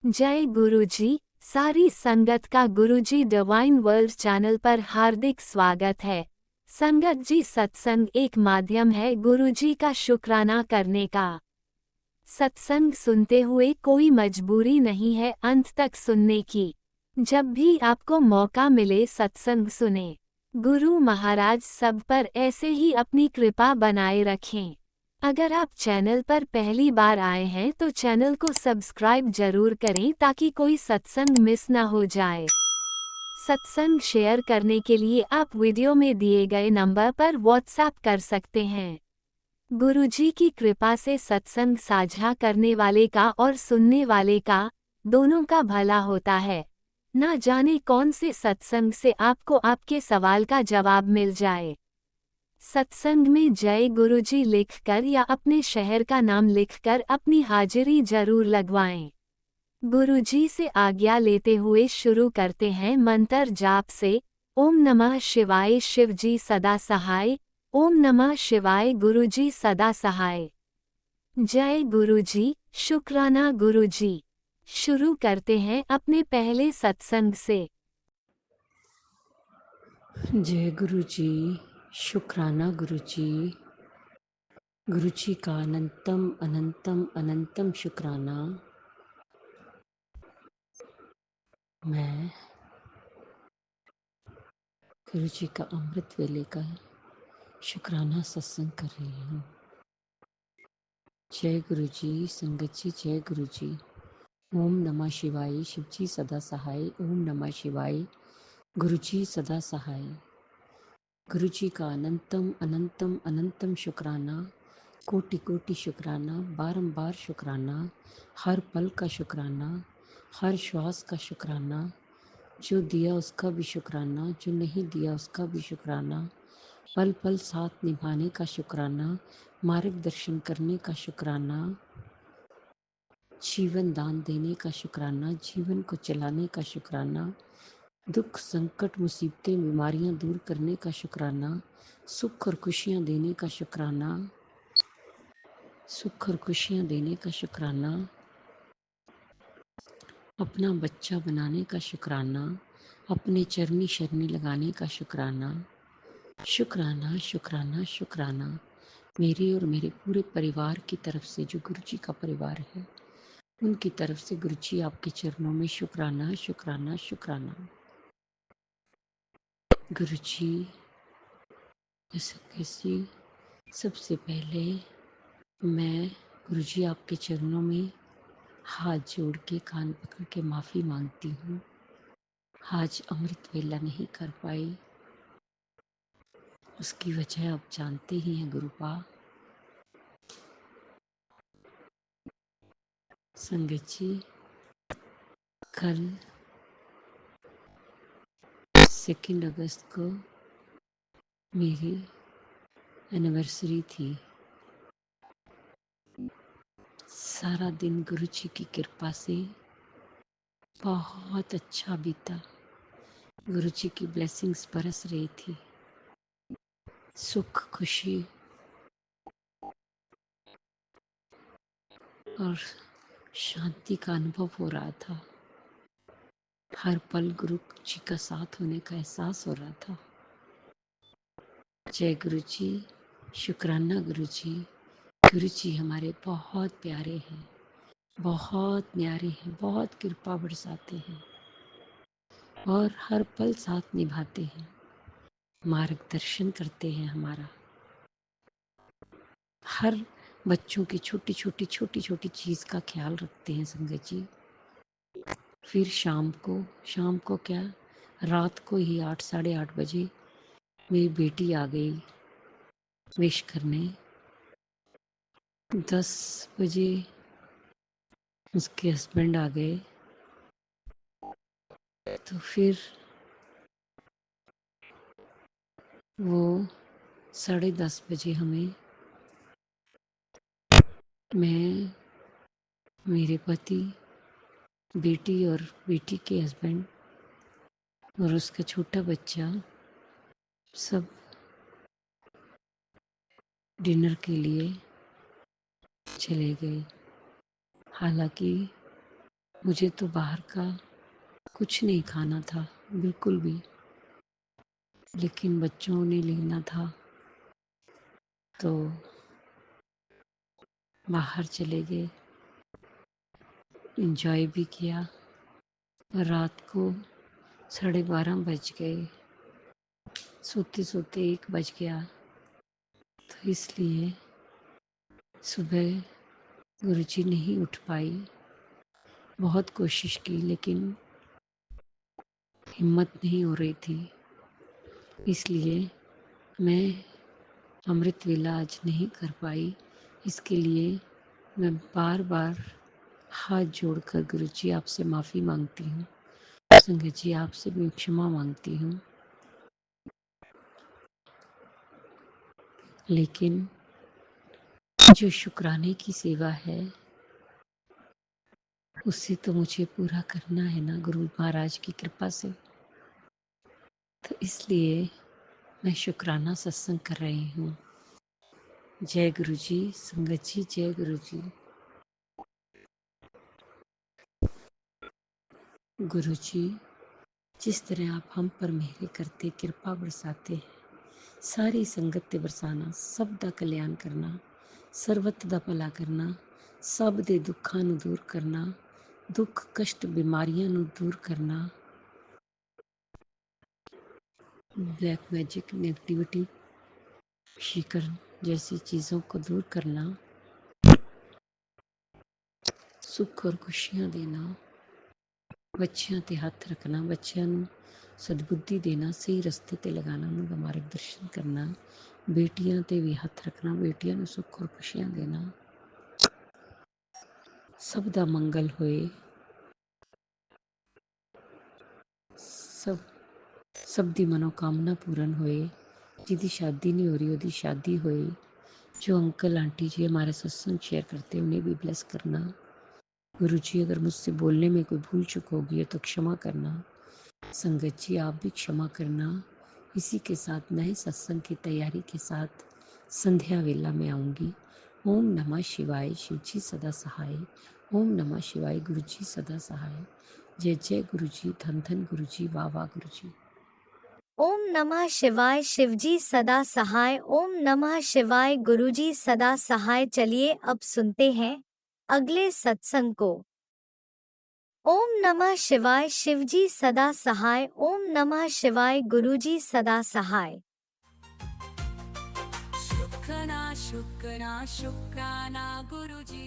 जय गुरुजी। सारी संगत का गुरुजी डिवाइन वर्ल्ड चैनल पर हार्दिक स्वागत है। संगत जी, सत्संग एक माध्यम है गुरुजी का शुक्राना करने का। सत्संग सुनते हुए कोई मजबूरी नहीं है अंत तक सुनने की। जब भी आपको मौका मिले सत्संग सुने। गुरु महाराज सब पर ऐसे ही अपनी कृपा बनाए रखें। अगर आप चैनल पर पहली बार आए हैं तो चैनल को सब्सक्राइब जरूर करें ताकि कोई सत्संग मिस ना हो जाए। सत्संग शेयर करने के लिए आप वीडियो में दिए गए नंबर पर व्हाट्सएप कर सकते हैं। गुरुजी की कृपा से सत्संग साझा करने वाले का और सुनने वाले का, दोनों का भला होता है। ना जाने कौन से सत्संग से आपको आपके सवाल का जवाब मिल जाए। सत्संग में जय गुरुजी लिखकर या अपने शहर का नाम लिखकर अपनी हाजिरी जरूर लगवाएं। गुरुजी से आज्ञा लेते हुए शुरू करते हैं मंत्र जाप से। ओम नमः शिवाय शिवजी सदा सहाय। ओम नमः शिवाय गुरुजी सदा सहाय। जय गुरुजी, शुक्राना गुरुजी। शुरू करते हैं अपने पहले सत्संग से। जय गुरु जी, शुक्राना गुरु जी। गुरु जी का अनंतम अनंतम अनंतम शुक्राना। मैं गुरु जी का अमृत वेले का शुक्राना सत्संग कर रही हूँ। जय गुरु जी, संगत जी जय गुरु जी। ओम नमः शिवाय शिवजी सदा सहाय। ओम नमः शिवाय गुरु जी सदा सहाय। गुरु जी का अनंतम अनंतम अनंतम शुक्राना, कोटि कोटि शुक्राना, बारंबार शुक्राना, हर पल का शुक्राना, हर श्वास का शुक्राना, जो दिया उसका भी शुक्राना, जो नहीं दिया उसका भी शुक्राना, पल पल साथ निभाने का शुक्राना, मार्गदर्शन करने का शुक्राना, जीवन दान देने का शुक्राना, जीवन को चलाने का शुक्राना, दुख संकट मुसीबतें बीमारियां दूर करने का शुक्राना, सुख और खुशियां देने का शुक्राना, सुख और खुशियां देने का शुक्राना, अपना बच्चा बनाने का शुक्राना, अपने चरनी शरनी लगाने का शुक्राना, शुक्राना शुक्राना शुक्राना। मेरे और मेरे पूरे परिवार की तरफ से, जो गुरु जी का परिवार है उनकी तरफ से, गुरु जी आपके चरणों में शुक्राना शुक्राना शुक्राना। गुरु जी, कैसी सबसे पहले मैं गुरु जी आपके चरणों में हाथ जोड़ के कान पकड़ के माफ़ी मांगती हूँ। आज अमृत वेला नहीं कर पाई, उसकी वजह आप जानते ही हैं गुरुपा। संगत जी, कल 2 अगस्त को मेरी एनिवर्सरी थी। सारा दिन गुरु जी की कृपा से बहुत अच्छा बीता। गुरु जी की ब्लेसिंग्स बरस रही थी। सुख खुशी और शांति का अनुभव हो रहा था। हर पल गुरु जी का साथ होने का एहसास हो रहा था। जय गुरु जी, शुक्राना गुरु जी। गुरु जी हमारे बहुत प्यारे हैं, बहुत न्यारे हैं, बहुत कृपा बरसाते हैं और हर पल साथ निभाते हैं, मार्गदर्शन करते हैं हमारा। हर बच्चों की छोटी छोटी छोटी छोटी चीज़ का ख्याल रखते हैं संगत जी। फिर शाम को क्या, रात को ही 8 साढ़े 8 बजे मेरी बेटी आ गई विश करने। 10 बजे उसके हस्बैंड आ गए। तो फिर वो 10:30 बजे हमें, मैं, मेरे पति, बेटी और बेटी के हस्बैंड और उसका छोटा बच्चा सब डिनर के लिए चले गए। हालांकि मुझे तो बाहर का कुछ नहीं खाना था, बिल्कुल भी। लेकिन बच्चों ने लेना था तो बाहर चले गए, एंजॉय भी किया। और रात को 12:30 बज गए, सोते सोते 1 बज गया। तो इसलिए सुबह गुरुजी नहीं उठ पाई। बहुत कोशिश की लेकिन हिम्मत नहीं हो रही थी। इसलिए मैं अमृत वेला आज नहीं कर पाई। इसके लिए मैं बार बार हाथ जोड़कर गुरुजी आपसे माफ़ी मांगती हूँ। संगत जी आपसे भी क्षमा मांगती हूँ। लेकिन जो शुक्राने की सेवा है उससे तो मुझे पूरा करना है ना, गुरु महाराज की कृपा से। तो इसलिए मैं शुक्राना सत्संग कर रही हूँ। जय गुरु जी। संगत जी जय गुरु जी। गुरु जी जिस तरह आप हम पर मेहर करते, कृपा बरसाते हैं, सारी संगत ते बरसाना, सब दा कल्याण करना, ਸਰਬਤ ਦਾ ਭਲਾ ਕਰਨਾ, ਸਭ ਦੇ ਦੁੱਖਾਂ ਨੂੰ ਦੂਰ ਕਰਨਾ, दुख कष्ट बीमारियां ਨੂੰ दूर करना, ब्लैक मैजिक नेगेटिविटी शिकन जैसी चीज़ों को दूर करना, सुख और खुशियाँ देना, बच्चियां ते हथ रखना, बच्चियां ਨੂੰ सदबुद्धि देना, सही रस्ते ते लगाना, उनका मार्गदर्शन करना, बेटियां ते भी हथ रखना, बेटियां ਨੂੰ सुख और खुशियाँ देना, सब दा मंगल होए, सब दी मनोकामना पूर्ण होए, जिसकी शादी नहीं हो रही उसकी शादी होए, जो अंकल आंटी जी हमारे सत्संग शेयर करते हैं उन्हें भी ब्लेस करना। गुरु जी अगर मुझसे बोलने में कोई भूल चूक होगी तो क्षमा करना। संगत जी आप भी क्षमा करना। इसी के साथ नए सत्संग की तैयारी के साथ संध्या वेला में आऊँगी। ओम नमः शिवाय। शिव जी सदा सहाय। ओम नमः शिवाय। गुरु जी सदा सहाय। जय जय गुरु जी। धन धन गुरु जी। वाह वाह गुरु जी। ओम नमः शिवाय। शिवजी सदा सहाय। ओम नमः शिवाय। गुरुजी सदा सहाय। चलिए अब सुनते हैं अगले सत्संग को। ओम नमः शिवाय। शिवजी सदा सहाय। ओम नमः शिवाय। गुरुजी सदा सहाय। शुक्राना शुक्राना शुक्राना गुरुजी।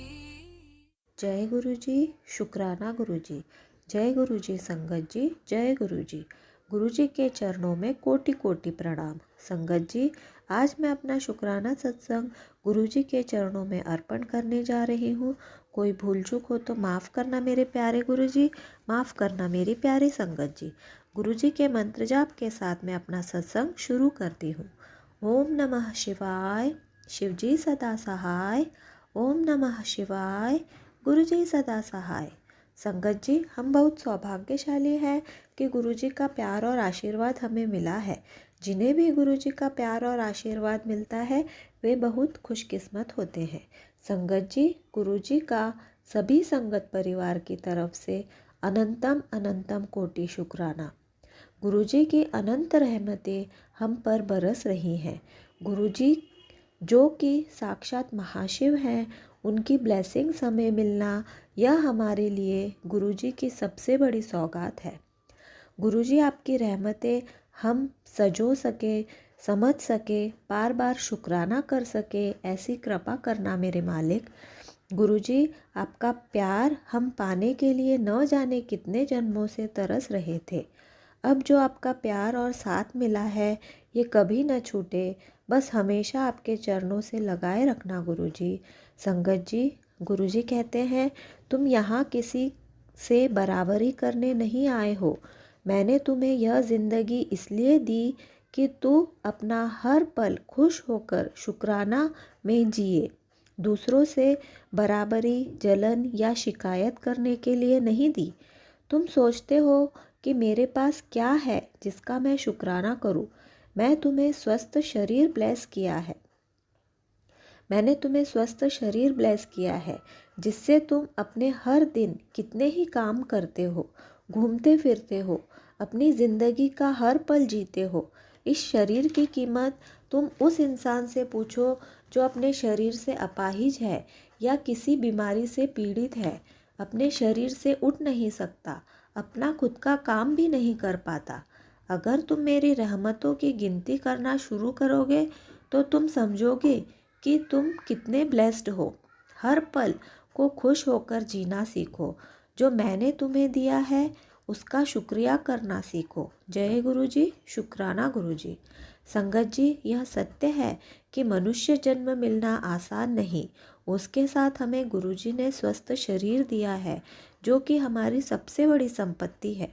जय गुरु जी। शुक्राना गुरु जी। जय गुरु जी। संगत जी जय गुरु जी। गुरु जी के चरणों में कोटि कोटि प्रणाम। संगत जी आज मैं अपना शुक्राना सत्संग गुरु जी के चरणों में अर्पण करने जा रही हूँ। कोई भूल चूक हो तो माफ़ करना मेरे प्यारे गुरु जी, माफ़ करना मेरी प्यारी संगत जी। गुरु जी के मंत्र जाप के साथ मैं अपना सत्संग शुरू करती हूँ। ओम नमः शिवाय। शिव जी सदा सहाय। ओम नमः शिवाय। गुरु जी सदा सहाय। संगत जी हम बहुत सौभाग्यशाली हैं कि गुरु जी का प्यार और आशीर्वाद हमें मिला है। जिन्हें भी गुरु जी का प्यार और आशीर्वाद मिलता है वे बहुत खुशकिस्मत होते हैं। संगत जी गुरु जी का सभी संगत परिवार की तरफ से अनंतम अनंतम कोटि शुक्राना। गुरु जी की अनंत रहमतें हम पर बरस रही हैं। गुरु जी जो कि साक्षात महाशिव हैं उनकी ब्लेसिंग्स हमें मिलना यह हमारे लिए गुरुजी की सबसे बड़ी सौगात है। गुरुजी आपकी रहमतें हम सजो सके, समझ सके, बार बार शुक्राना कर सके, ऐसी कृपा करना मेरे मालिक। गुरुजी आपका प्यार हम पाने के लिए न जाने कितने जन्मों से तरस रहे थे। अब जो आपका प्यार और साथ मिला है ये कभी न छूटे, बस हमेशा आपके चरणों से लगाए रखना गुरुजी। संगत जी गुरुजी कहते हैं तुम यहाँ किसी से बराबरी करने नहीं आए हो। मैंने तुम्हें यह ज़िंदगी इसलिए दी कि तू अपना हर पल खुश होकर शुक्राना में जिए। दूसरों से बराबरी, जलन या शिकायत करने के लिए नहीं दी। तुम सोचते हो कि मेरे पास क्या है जिसका मैं शुक्राना करूं। मैं तुम्हें स्वस्थ शरीर ब्लेस किया है। मैंने तुम्हें स्वस्थ शरीर ब्लेस किया है। जिससे तुम अपने हर दिन कितने ही काम करते हो, घूमते फिरते हो, अपनी ज़िंदगी का हर पल जीते हो। इस शरीर की कीमत तुम उस इंसान से पूछो जो अपने शरीर से अपाहिज है या किसी बीमारी से पीड़ित है, अपने शरीर से उठ नहीं सकता, अपना खुद का काम भी नहीं कर पाता। अगर तुम मेरी रहमतों की गिनती करना शुरू करोगे तो तुम समझोगे कि तुम कितने ब्लेस्ड हो। हर पल को खुश होकर जीना सीखो। जो मैंने तुम्हें दिया है उसका शुक्रिया करना सीखो। जय गुरु जी, शुक्राना गुरु जी। संगत जी, यह सत्य है कि मनुष्य जन्म मिलना आसान नहीं। उसके साथ हमें गुरु जी ने स्वस्थ शरीर दिया है जो कि हमारी सबसे बड़ी संपत्ति है।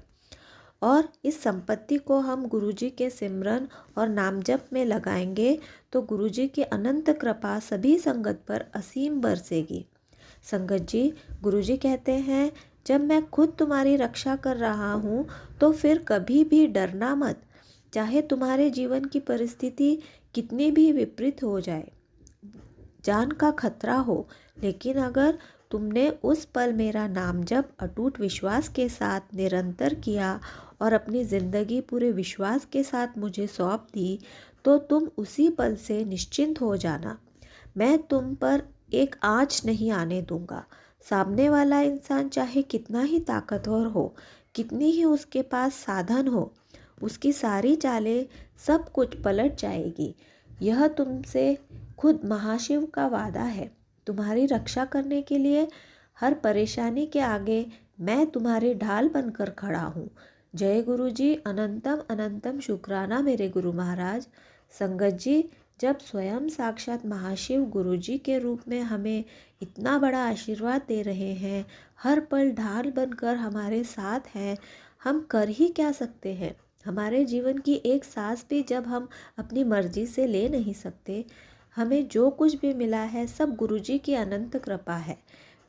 और इस संपत्ति को हम गुरुजी के सिमरन और नाम जप में लगाएंगे तो गुरुजी की अनंत कृपा सभी संगत पर असीम बरसेगी। संगत जी, गुरुजी कहते हैं, जब मैं खुद तुम्हारी रक्षा कर रहा हूँ तो फिर कभी भी डरना मत, चाहे तुम्हारे जीवन की परिस्थिति कितनी भी विपरीत हो जाए, जान का खतरा हो, लेकिन अगर तुमने उस पल मेरा नाम जप अटूट विश्वास के साथ निरंतर किया और अपनी ज़िंदगी पूरे विश्वास के साथ मुझे सौंप दी तो तुम उसी पल से निश्चिंत हो जाना। मैं तुम पर एक आँच नहीं आने दूंगा। सामने वाला इंसान चाहे कितना ही ताकतवर हो, कितनी ही उसके पास साधन हो, उसकी सारी चालें सब कुछ पलट जाएगी। यह तुमसे खुद महाशिव का वादा है। तुम्हारी रक्षा करने के लिए हर परेशानी के आगे मैं तुम्हारी ढाल बनकर खड़ा हूँ। जय गुरु जी, अनंतम अनंतम शुक्राना मेरे गुरु महाराज। संगत जी, जब स्वयं साक्षात महाशिव गुरु जी के रूप में हमें इतना बड़ा आशीर्वाद दे रहे हैं, हर पल ढाल बनकर हमारे साथ हैं, हम कर ही क्या सकते हैं। हमारे जीवन की एक सांस भी जब हम अपनी मर्जी से ले नहीं सकते, हमें जो कुछ भी मिला है सब गुरुजी की अनंत कृपा है।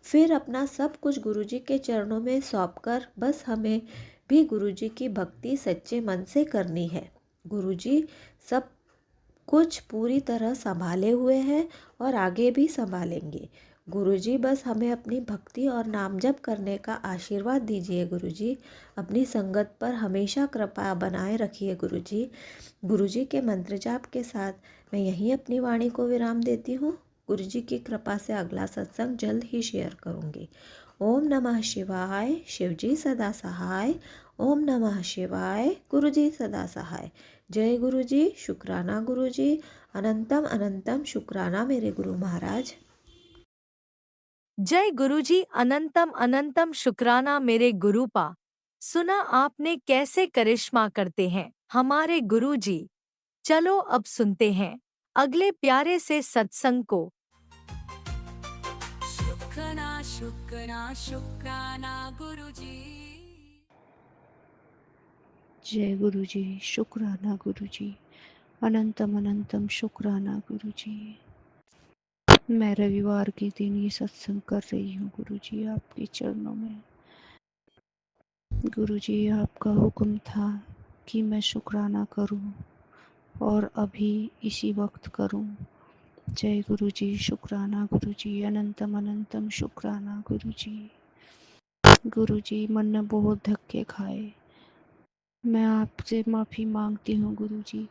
फिर अपना सब कुछ गुरुजी के चरणों में सौंपकर बस हमें भी गुरुजी की भक्ति सच्चे मन से करनी है। गुरुजी सब कुछ पूरी तरह संभाले हुए हैं और आगे भी संभालेंगे। गुरुजी बस हमें अपनी भक्ति और नाम जप करने का आशीर्वाद दीजिए। गुरुजी अपनी संगत पर हमेशा कृपा बनाए रखिए। गुरुजी के मंत्र जाप के साथ मैं यहीं अपनी वाणी को विराम देती हूँ। गुरुजी की कृपा से अगला सत्संग जल्द ही शेयर करूँगी। ओम नमः शिवाय, शिवजी सदा सहाय। ओम नमः शिवाय, गुरुजी सदा सहाय। जय गुरुजी, शुक्राना गुरुजी, अनंतम अनंतम शुक्राना मेरे गुरु महाराज। जय गुरुजी, अनंतम अनंतम शुक्राना मेरे गुरुपा। सुना आपने कैसे करिश्मा करते हैं हमारे गुरुजी। चलो अब सुनते हैं अगले प्यारे से सत्संग को। शुक्राना शुक्राना शुक्राना गुरुजी। जय गुरु जी, शुक्राना गुरु जी, अनंतम अनंतम शुक्राना गुरु जी। मैं रविवार के दिन ये सत्संग कर रही हूँ गुरु जी आपके चरणों में। गुरु जी, आपका हुक्म था कि मैं शुक्राना करूँ और अभी इसी वक्त करूँ। जय गुरु जी, शुक्राना गुरु जी, अनंतम अनंतम शुक्राना गुरु जी। गुरु जी, मन ने बहुत धक्के खाए, मैं आपसे माफ़ी मांगती हूँ गुरु जी।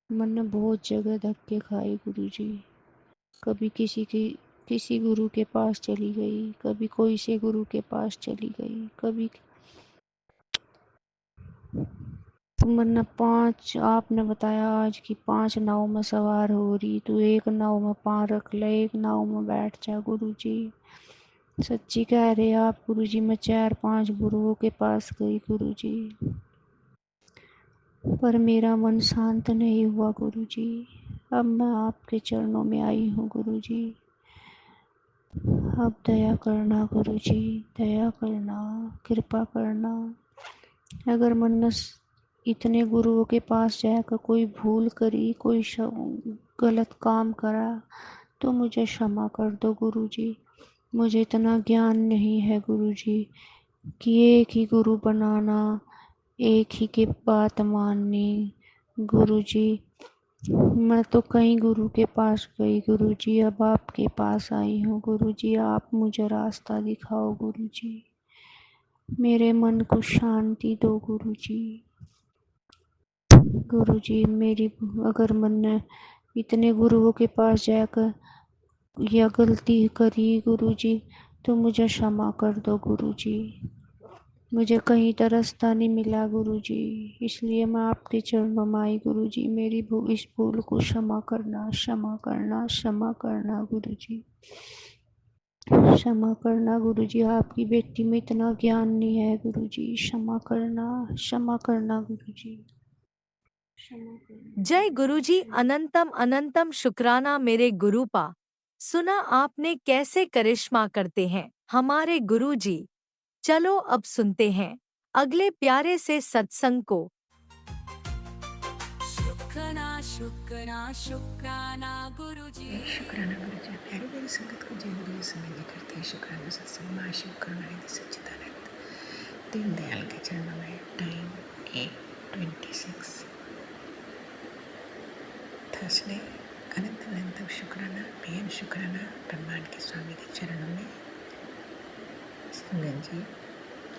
मन ने बहुत जगह धक्के खाए गुरु जी। कभी किसी गुरु के पास चली गई, कभी कोई से गुरु के पास चली गई, कभी मन ने आपने बताया आज की 5 नाव में सवार हो रही, तू एक नाव में पाँव रख ले, एक नाव में बैठ जा गुरु जी। सच्ची कह रहे आप गुरु जी। मैं 4-5 गुरुओं के पास गई गुरु जी, पर मेरा मन शांत नहीं हुआ गुरु जी। अब मैं आपके चरणों में आई हूँ गुरु जी। अब दया करना गुरु जी, दया करना, कृपा करना। अगर मन इतने गुरुओं के पास जाकर कोई भूल करी, कोई गलत काम करा तो मुझे क्षमा कर दो गुरु जी। मुझे इतना ज्ञान नहीं है गुरु जी कि एक ही गुरु बनाना, एक ही की बात माननी। गुरु जी, मैं तो कई गुरु के पास गई गुरुजी, अब आपके पास आई हूँ गुरुजी, आप मुझे रास्ता दिखाओ गुरुजी, मेरे मन को शांति दो गुरुजी। गुरुजी मेरी अगर मैंने इतने गुरुओं के पास जाकर या गलती करी गुरुजी तो मुझे क्षमा कर दो गुरुजी, मुझे कहीं का रास्ता नहीं मिला गुरुजी, इसलिए मैं आपके चरणों में आई गुरुजी, मेरी इस भूल को क्षमा करना, क्षमा करना, क्षमा करना गुरुजी, क्षमा करना गुरुजी, आपकी बेटी में इतना ज्ञान नहीं है गुरुजी, क्षमा करना, क्षमा करना गुरुजी, क्षमा करना। जय गुरुजी, अनंतम अनंतम शुक्राना मेरे गुरुपा। सुना आपने कैसे करिश्मा करते हैं हमारे गुरुजी। चलो अब सुनते हैं अगले प्यारे से सत्संग को। शुक्राना शुक्राना शुक्राना गुरुजी। शुक्राना गुरुजी, प्यारी प्यारी संगत को जय गुरु संगत जी करते हैं। शुक्राना सत्संग माँ शिव करुणानिधि सच्चिदानंद दीनदयाल के चरणों में। Time 8:26 Thursday. अनंत अनंत शुक्राना, बेहद शुक्राना ब्रह्मांड के स्वामी के चरणों में। संगत जी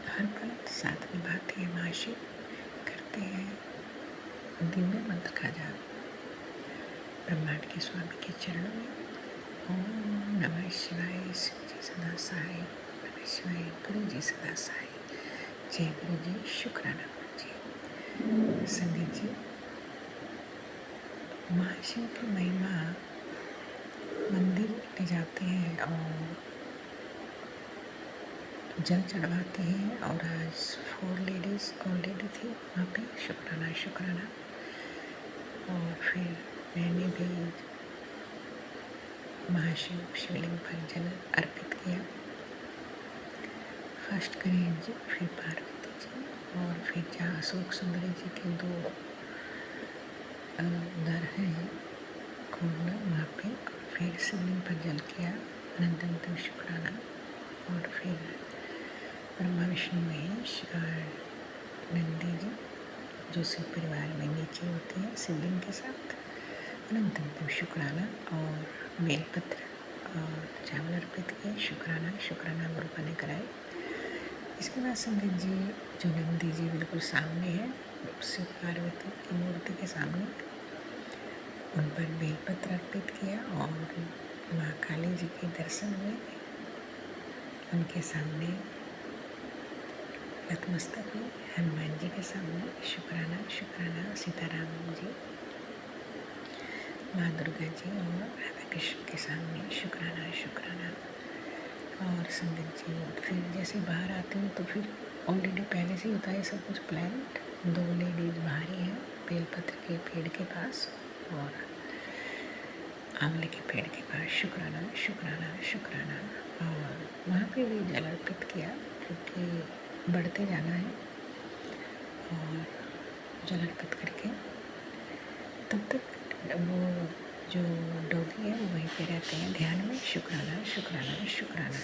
हर पल साथ निभाते हैं, माँ शिव करते हैं दिव्य मंत्र का जाप ब्रह्मांड के स्वामी के चरणों में। ओम नमः शिवाय, शिव जी सदा सहाय, नमः शिवाय, गुरु जी सदा सहाय। जय गुरु जी, शुक्राना गुरु जी। संगत जी महाशिव की महिमा मंदिर ले जाते हैं और जल चढ़वाते हैं, और आज 4 लेडीज़ ऑलरेडी थी वहाँ पे। शुक्राना शुक्राना। और फिर मैंने भी महाशिव शिवलिंग पर जल अर्पित किया। फर्स्ट गणेश जी, फिर पार्वती जी, और फिर जहाँ अशोक सुंदरी जी के 2 दर हैं खोलना वहाँ पे, और फिर शिवलिंग पर जल किया। अनंत अनंत शुक्राना। और फिर ब्रह्मा विष्णु महेश और नंदी जी जो शिव परिवार में नीचे होती है शिवलिंग के साथ, अनंत अनंत शुक्राना। और बेलपत्र और चावल अर्पित किए। शुक्राना शुक्राना ग्रुप ने कराए। इसके बाद संगत जी जो नंदी जी बिल्कुल सामने है शिव पार्वती की मूर्ति के सामने, उन पर बेलपत्र अर्पित किया। और माँ काली जी के दर्शन हुए उनके सामने। नतमस्तक हुई हनुमान जी के सामने। शुक्राना शुक्राना। सीताराम जी, माँ दुर्गा जी और राधा कृष्ण के सामने। शुक्राना शुक्राना। और संगत जी फिर जैसे बाहर आते हैं तो फिर ऑलरेडी पहले से ही होता है सब कुछ प्लान। 2 लेडीज़ बाहर ही हैं बेलपत्र के पेड़ के पास और आंवले के पेड़ के पास। शुक्राना शुक्राना शुक्राना। और वहाँ पे भी जल अर्पित किया क्योंकि बढ़ते जाना है। और जल अर्पित करके तब तक वो जो डॉगी है वो वहीं पे रहते हैं ध्यान में। शुक्राना शुक्राना शुक्राना।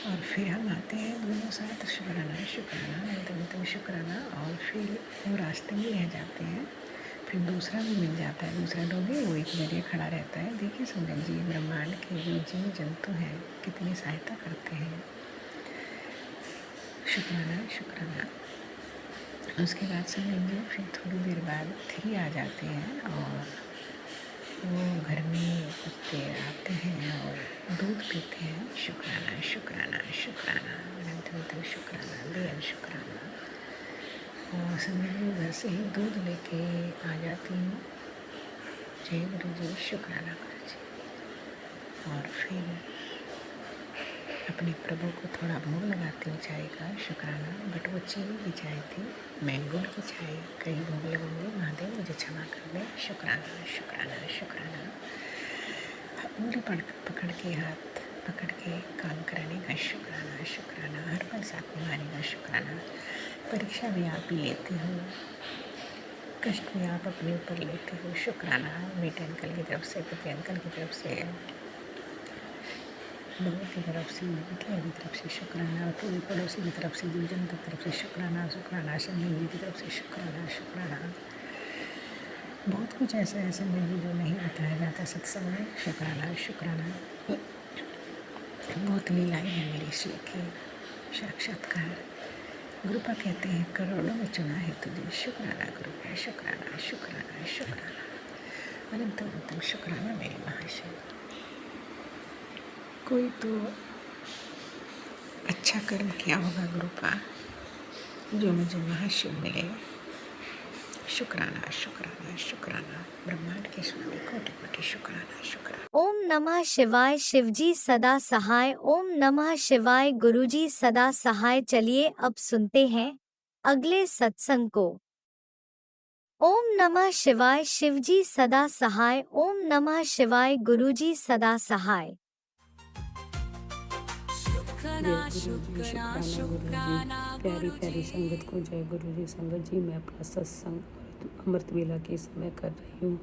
और फिर हम आते हैं दोनों साथ। शुक्राना शुक्राना एकदम शुक्राना। और फिर वो रास्ते में रह जाते हैं। फिर दूसरा भी मिल जाता है, दूसरा डॉगी वो एक जगह खड़ा रहता है। देखिए संगत जी ब्रह्मांड के जो जीव जंतु हैं कितनी सहायता करते हैं। शुक्राना शुक्राना। उसके बाद संगत जी फिर थोड़ी देर बाद 3 आ जाते हैं और वो घर में कुछ देर आते हैं और दूध पीते हैं। शुक्राना शुक्राना शुक्राना। अनंत शुक्राना, बेहद शुक्राना। और संगत जी घर से ही दूध लेके आ जाती हूँ। जय गुरु जी, शुक्राना गुरु जी। और फिर अपने प्रभु को थोड़ा भोग लगाती हूँ चाय का। शुक्राना। बट वो चीनी की चाय थी, मैं गुड़ की चाय कहीं भोग लगाऊंगी। महादेव मुझे क्षमा कर दें। शुक्राना शुक्राना शुक्राना। उंगली पकड़ के हाथ पकड़ के काम कराने का। शुक्राना शुक्राना। हर पल साथ निभाने का। शुक्राना। परीक्षा भी आप ही लेते हो, कष्ट भी आप अपने ऊपर लेते हो। शुक्राना। बेटे अंकल की तरफ से, पति अंकल की तरफ से, लोगों की तरफ से, बिटिया की तरफ से। शुक्राना। पूरी पड़ोसी की तरफ से, जीव जंतु की तरफ से। शुक्राना शुक्राना। संगत जी की तरफ से। शुक्राना शुक्राना। बहुत कुछ ऐसा ऐसा नहीं जो नहीं बताया जाता सत्संग में। शुक्राना शुक्राना, बहुत लीलाएँ हैं मेरी श्री की। साक्षात्कार गुरुपा कहते हैं, करोड़ों में चुना है तुझे, शुक्राना गुरुपा, शुक्राना शुक्राना शुक्राना, अनंतम अनंतम शुक्राना मेरे महाशय। कोई तो अच्छा कर्म किया होगा गुरुपा जो मुझे महाशिव मिलेगा। शुक्राना शुक्राना शुक्राना, ब्रह्मांड के स्वामी कोटि कोटि शुक्राना शुक्राना। ओम नमः शिवाय। शिवजी सदा सहाय। ओम नमः शिवाय। गुरुजी सदा सहाय। चलिए अब सुनते हैं अगले सत्संग को। ओम नमः शिवाय। शिवजी सदा सहाय। ओम नमः शिवाय। गुरुजी सदा सहाय। शुक्राना जय गुरु जी, शुक्राना शुक्राना गुरु जी। शुक्राना प्यारी गुरुजी। प्यारी संगत को जय गुरु जी। संगत जी, मैं अपना सत्संग अमृत वेला के समय कर रही हूँ।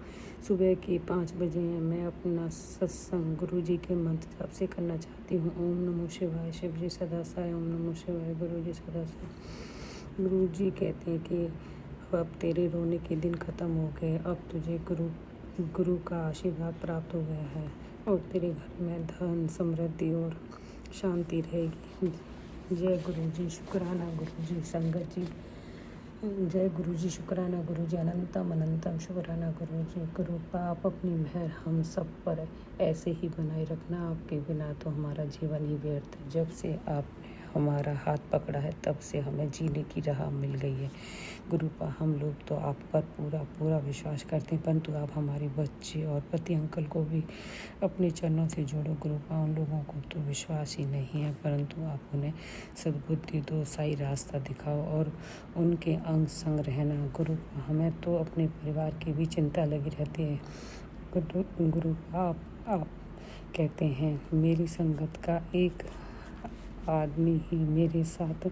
सुबह के 5 बजे मैं अपना सत्संग गुरु जी के मंत्र जाप से करना चाहती हूँ। ओम नमो शिवाय, शिव जी सदा सहाय। ओम नमो शिवाय, गुरु जी सदा सहाय। गुरु जी कहते हैं कि अब तेरे रोने के दिन ख़त्म हो गए, अब तुझे गुरु का आशीर्वाद प्राप्त हो गया है और तेरे घर में धन समृद्धि और शांति रहेगी। जय गुरु जी, शुक्राना गुरु जी। संगत जी, जय गुरु जी, शुक्राना गुरु जी। अनंतम अनंतम शुक्राना गुरु जी। गुरु आप अपनी मेहर हम सब पर ऐसे ही बनाए रखना। आपके बिना तो हमारा जीवन ही व्यर्थ है। जब से आपने हमारा हाथ पकड़ा है तब से हमें जीने की राह मिल गई है। गुरुपा हम लोग तो आप पर पूरा पूरा विश्वास करते हैं, परंतु आप हमारे बच्चे और पति अंकल को भी अपने चरणों से जोड़ो। गुरुपा उन लोगों को तो विश्वास ही नहीं है, परंतु आप उन्हें सद्बुद्धि दो, सही रास्ता दिखाओ और उनके अंग संग रहना। गुरुपा हमें तो अपने परिवार की भी चिंता लगी रहती है। गुरुपा आप कहते हैं मेरी संगत का एक आदमी ही मेरे साथ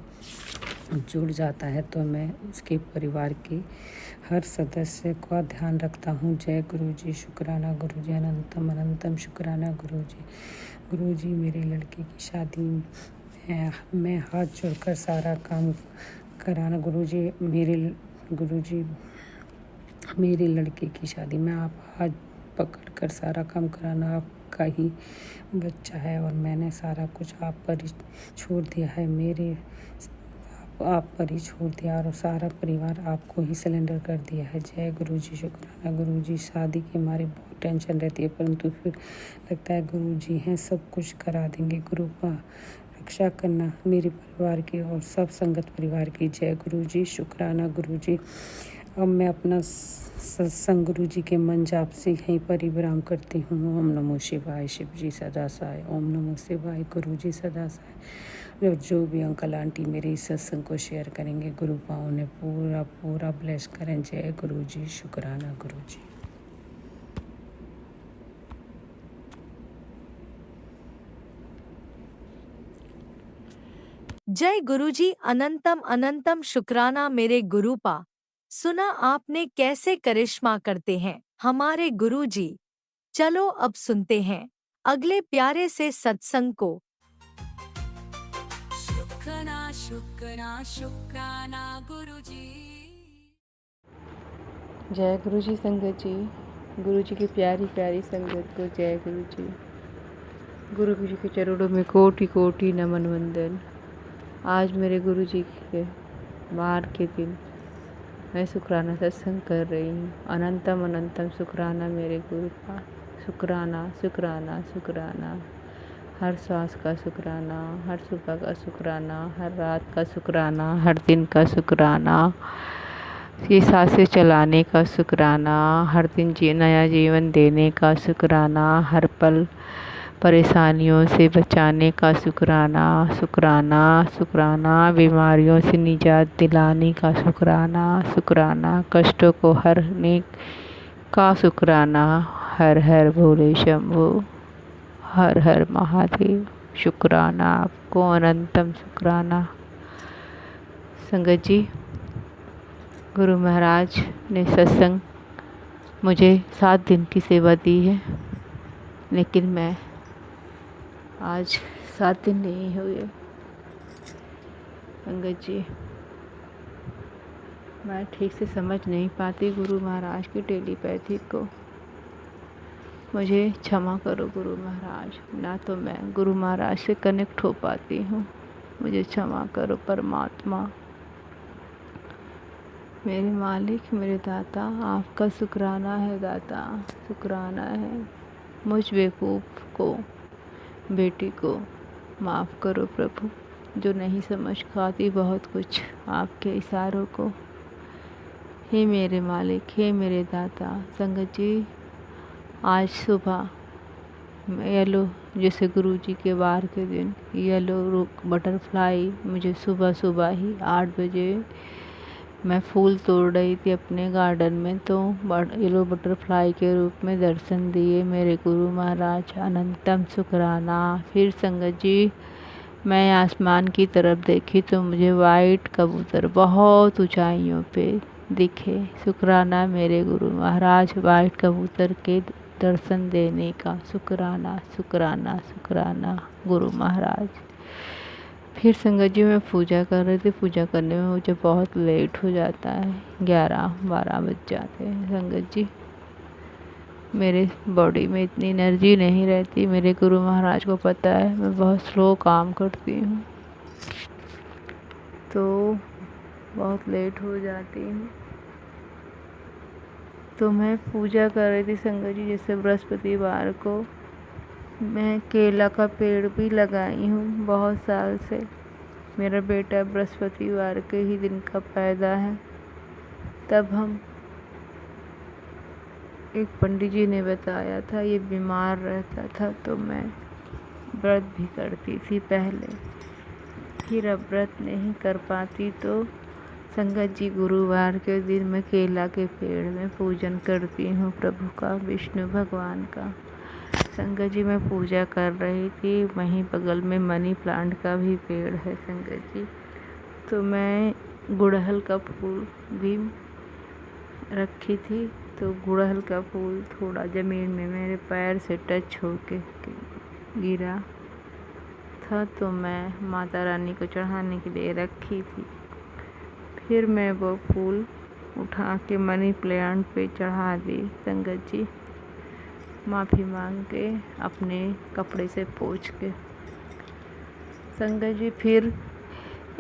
जुड़ जाता है तो मैं उसके परिवार के हर सदस्य का ध्यान रखता हूँ। जय गुरु जी, शुक्राना गुरु जी। अनंतम अनंतम शुक्राना गुरु जी। गुरु जी, मेरे लड़के की शादी में मैं हाथ जोड़कर सारा काम कराना। गुरु जी मेरे लड़के की शादी में आप हाथ पकड़कर सारा काम कराना। आपका ही बच्चा है और मैंने सारा कुछ आप पर ही छोड़ दिया है। आप पर ही छोड़ दिया और सारा परिवार आपको ही सिलेंडर कर दिया है। जय गुरु जी, शुक्राना गुरु जी। शादी के हमारे बहुत टेंशन रहती है, परंतु फिर लगता है गुरु जी हैं, सब कुछ करा देंगे। गुरु का रक्षा करना मेरे परिवार की और सब संगत परिवार की। जय गुरु जी, शुक्राना गुरु जी। अब मैं अपना सत्संग गुरु जी के मन जाप से यहीं पर ही विराम करती हूँ। ओम नमो शिवाय, शिव जी सदा सहाय। ओम नमो शिवाय, गुरु जी सदा सहाय। और जो भी अंकल आंटी मेरे इस सत्संग को शेयर करेंगे, गुरु पाओ ने पूरा पूरा ब्लेस करें। जय गुरु जी, शुक्राना गुरु जी। जय गुरुजी। अनंतम अनंतम शुक्राना मेरे गुरुपा। सुना आपने कैसे करिश्मा करते हैं हमारे गुरुजी। चलो अब सुनते हैं अगले प्यारे से सत्संग को। शुक्राना शुक्राना शुक्राना गुरुजी। जय गुरु जी। संगत जी, गुरु जी की प्यारी प्यारी संगत को जय गुरु जी। गुरु जी के चरणों में कोटि कोटि नमन वंदन। आज मेरे गुरु जी के बार के दिन मैं शुक्राना सत्संग कर रही हूँ। अनंतम अनंतम शुक्राना मेरे गुरु का। शुक्राना शुक्राना शुक्राना, हर सांस का शुक्राना, हर सुबह का शुक्राना, हर रात का शुक्राना, हर दिन का शुक्राना, ये सांसें चलाने का शुक्राना, हर दिन नया जीवन देने का शुक्राना, हर पल परेशानियों से बचाने का शुक्राना। शुक्राना शुक्राना, बीमारियों से निजात दिलाने का शुक्राना। शुक्राना, कष्टों को हरने का शुक्राना। हर हर भोले शंभू, हर हर महादेव। शुक्राना आपको, अनंतम शुक्राना। संगत जी, गुरु महाराज ने सत्संग मुझे 7 दिन की सेवा दी है, लेकिन मैं आज 7 दिन नहीं हुए। संगत जी, मैं ठीक से समझ नहीं पाती गुरु महाराज की टेलीपैथी को। मुझे क्षमा करो गुरु महाराज, ना तो मैं गुरु महाराज से कनेक्ट हो पाती हूँ। मुझे क्षमा करो परमात्मा। मेरे मालिक, मेरे दाता, आपका शुक्राना है दाता, शुक्राना है। मुझ बेवकूफ़ को, बेटी को माफ़ करो प्रभु, जो नहीं समझ पाती बहुत कुछ आपके इशारों को। हे मेरे मालिक, हे मेरे दाता। संगत जी, आज सुबह येलो, जैसे गुरुजी के वार के दिन येलो बटरफ्लाई मुझे सुबह सुबह ही 8 बजे मैं फूल तोड़ रही थी अपने गार्डन में, तो येलो बटरफ्लाई के रूप में दर्शन दिए मेरे गुरु महाराज। अनंतम शुक्राना। फिर संगत जी, मैं आसमान की तरफ देखी तो मुझे वाइट कबूतर बहुत ऊंचाइयों पे दिखे। शुक्राना मेरे गुरु महाराज, वाइट कबूतर के दर्शन देने का। शुक्राना शुक्राना शुक्राना गुरु महाराज। फिर संगत जी, मैं पूजा कर रही थी। पूजा करने में मुझे बहुत लेट हो जाता है, 11-12 बज जाते हैं संगत जी। मेरे बॉडी में इतनी एनर्जी नहीं रहती। मेरे गुरु महाराज को पता है मैं बहुत स्लो काम करती हूँ, तो बहुत लेट हो जाती हूँ। तो मैं पूजा कर रही थी संगत जी। जैसे बृहस्पतिवार को मैं केला का पेड़ भी लगाई हूँ बहुत साल से। मेरा बेटा बृहस्पतिवार के ही दिन का पैदा है। तब हम, एक पंडित जी ने बताया था, ये बीमार रहता था, तो मैं व्रत भी करती थी पहले। फिर अब व्रत नहीं कर पाती तो संगत जी, गुरुवार के दिन मैं केला के पेड़ में पूजन करती हूँ प्रभु का, विष्णु भगवान का। संगत जी, मैं पूजा कर रही थी, वहीं बगल में मनी प्लांट का भी पेड़ है संगत जी। तो मैं गुड़हल का फूल भी रखी थी, तो गुड़हल का फूल थोड़ा ज़मीन में मेरे पैर से टच होके गिरा था, तो मैं माता रानी को चढ़ाने के लिए रखी थी। फिर मैं वो फूल उठा के मनी प्लांट पे चढ़ा दी संगत जी, माफ़ी मांग के, अपने कपड़े से पोंछ के संगत जी। फिर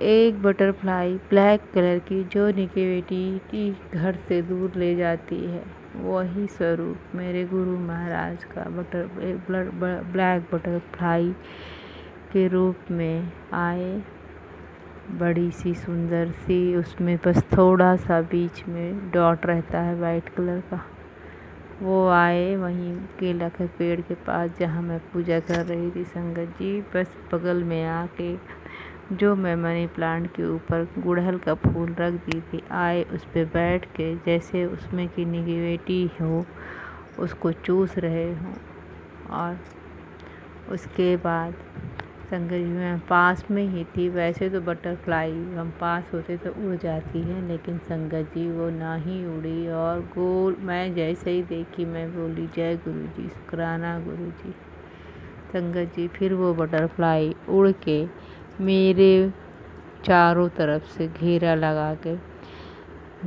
एक बटरफ्लाई ब्लैक कलर की, जो नेगेटिविटी घर से दूर ले जाती है, वही स्वरूप मेरे गुरु महाराज का ब्लैक बटरफ्लाई के रूप में आए। बड़ी सी सुंदर सी, उसमें बस थोड़ा सा बीच में डॉट रहता है वाइट कलर का। वो आए वहीं केला के पेड़ के पास जहाँ मैं पूजा कर रही थी संगत जी। बस बगल में आके, जो मैं मनी प्लांट के ऊपर गुड़हल का फूल रख दी थी, आए उस पे बैठ के, जैसे उसमें की निगेटिविटी हो उसको चूस रहे हों। और उसके बाद संगत जी, मैं पास में ही थी। वैसे तो बटरफ्लाई हम पास होते तो उड़ जाती है, लेकिन संगत जी वो ना ही उड़ी, और गोल, मैं जैसे ही देखी मैं बोली जय गुरु जी, शुक्राना गुरु जी। संगत जी, फिर वो बटरफ्लाई उड़ के मेरे चारों तरफ से घेरा लगा के,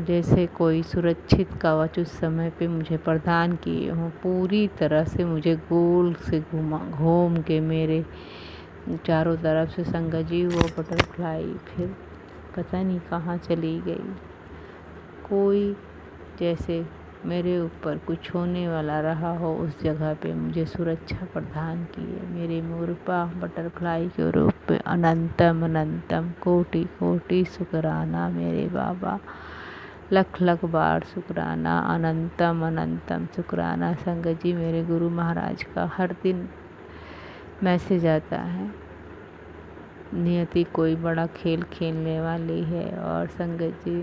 जैसे कोई सुरक्षित कवच उस समय पे मुझे प्रदान किए हों। पूरी तरह से मुझे गोल से घूम के मेरे चारों तरफ से संगत जी वो बटरफ्लाई फिर पता नहीं कहाँ चली गई। कोई जैसे मेरे ऊपर कुछ होने वाला रहा हो, उस जगह पे मुझे सुरक्षा प्रदान किए मेरे मोरपा बटरफ्लाई के रूप में। अनंतम अनंतम कोटि कोटि शुक्राना मेरे बाबा, लख लख बार शुक्राना। अनंतम अनंतम शुक्राना संगत जी। मेरे गुरु महाराज का हर दिन मैसेज आता है, नियति कोई बड़ा खेल खेलने वाली है, और संगत जी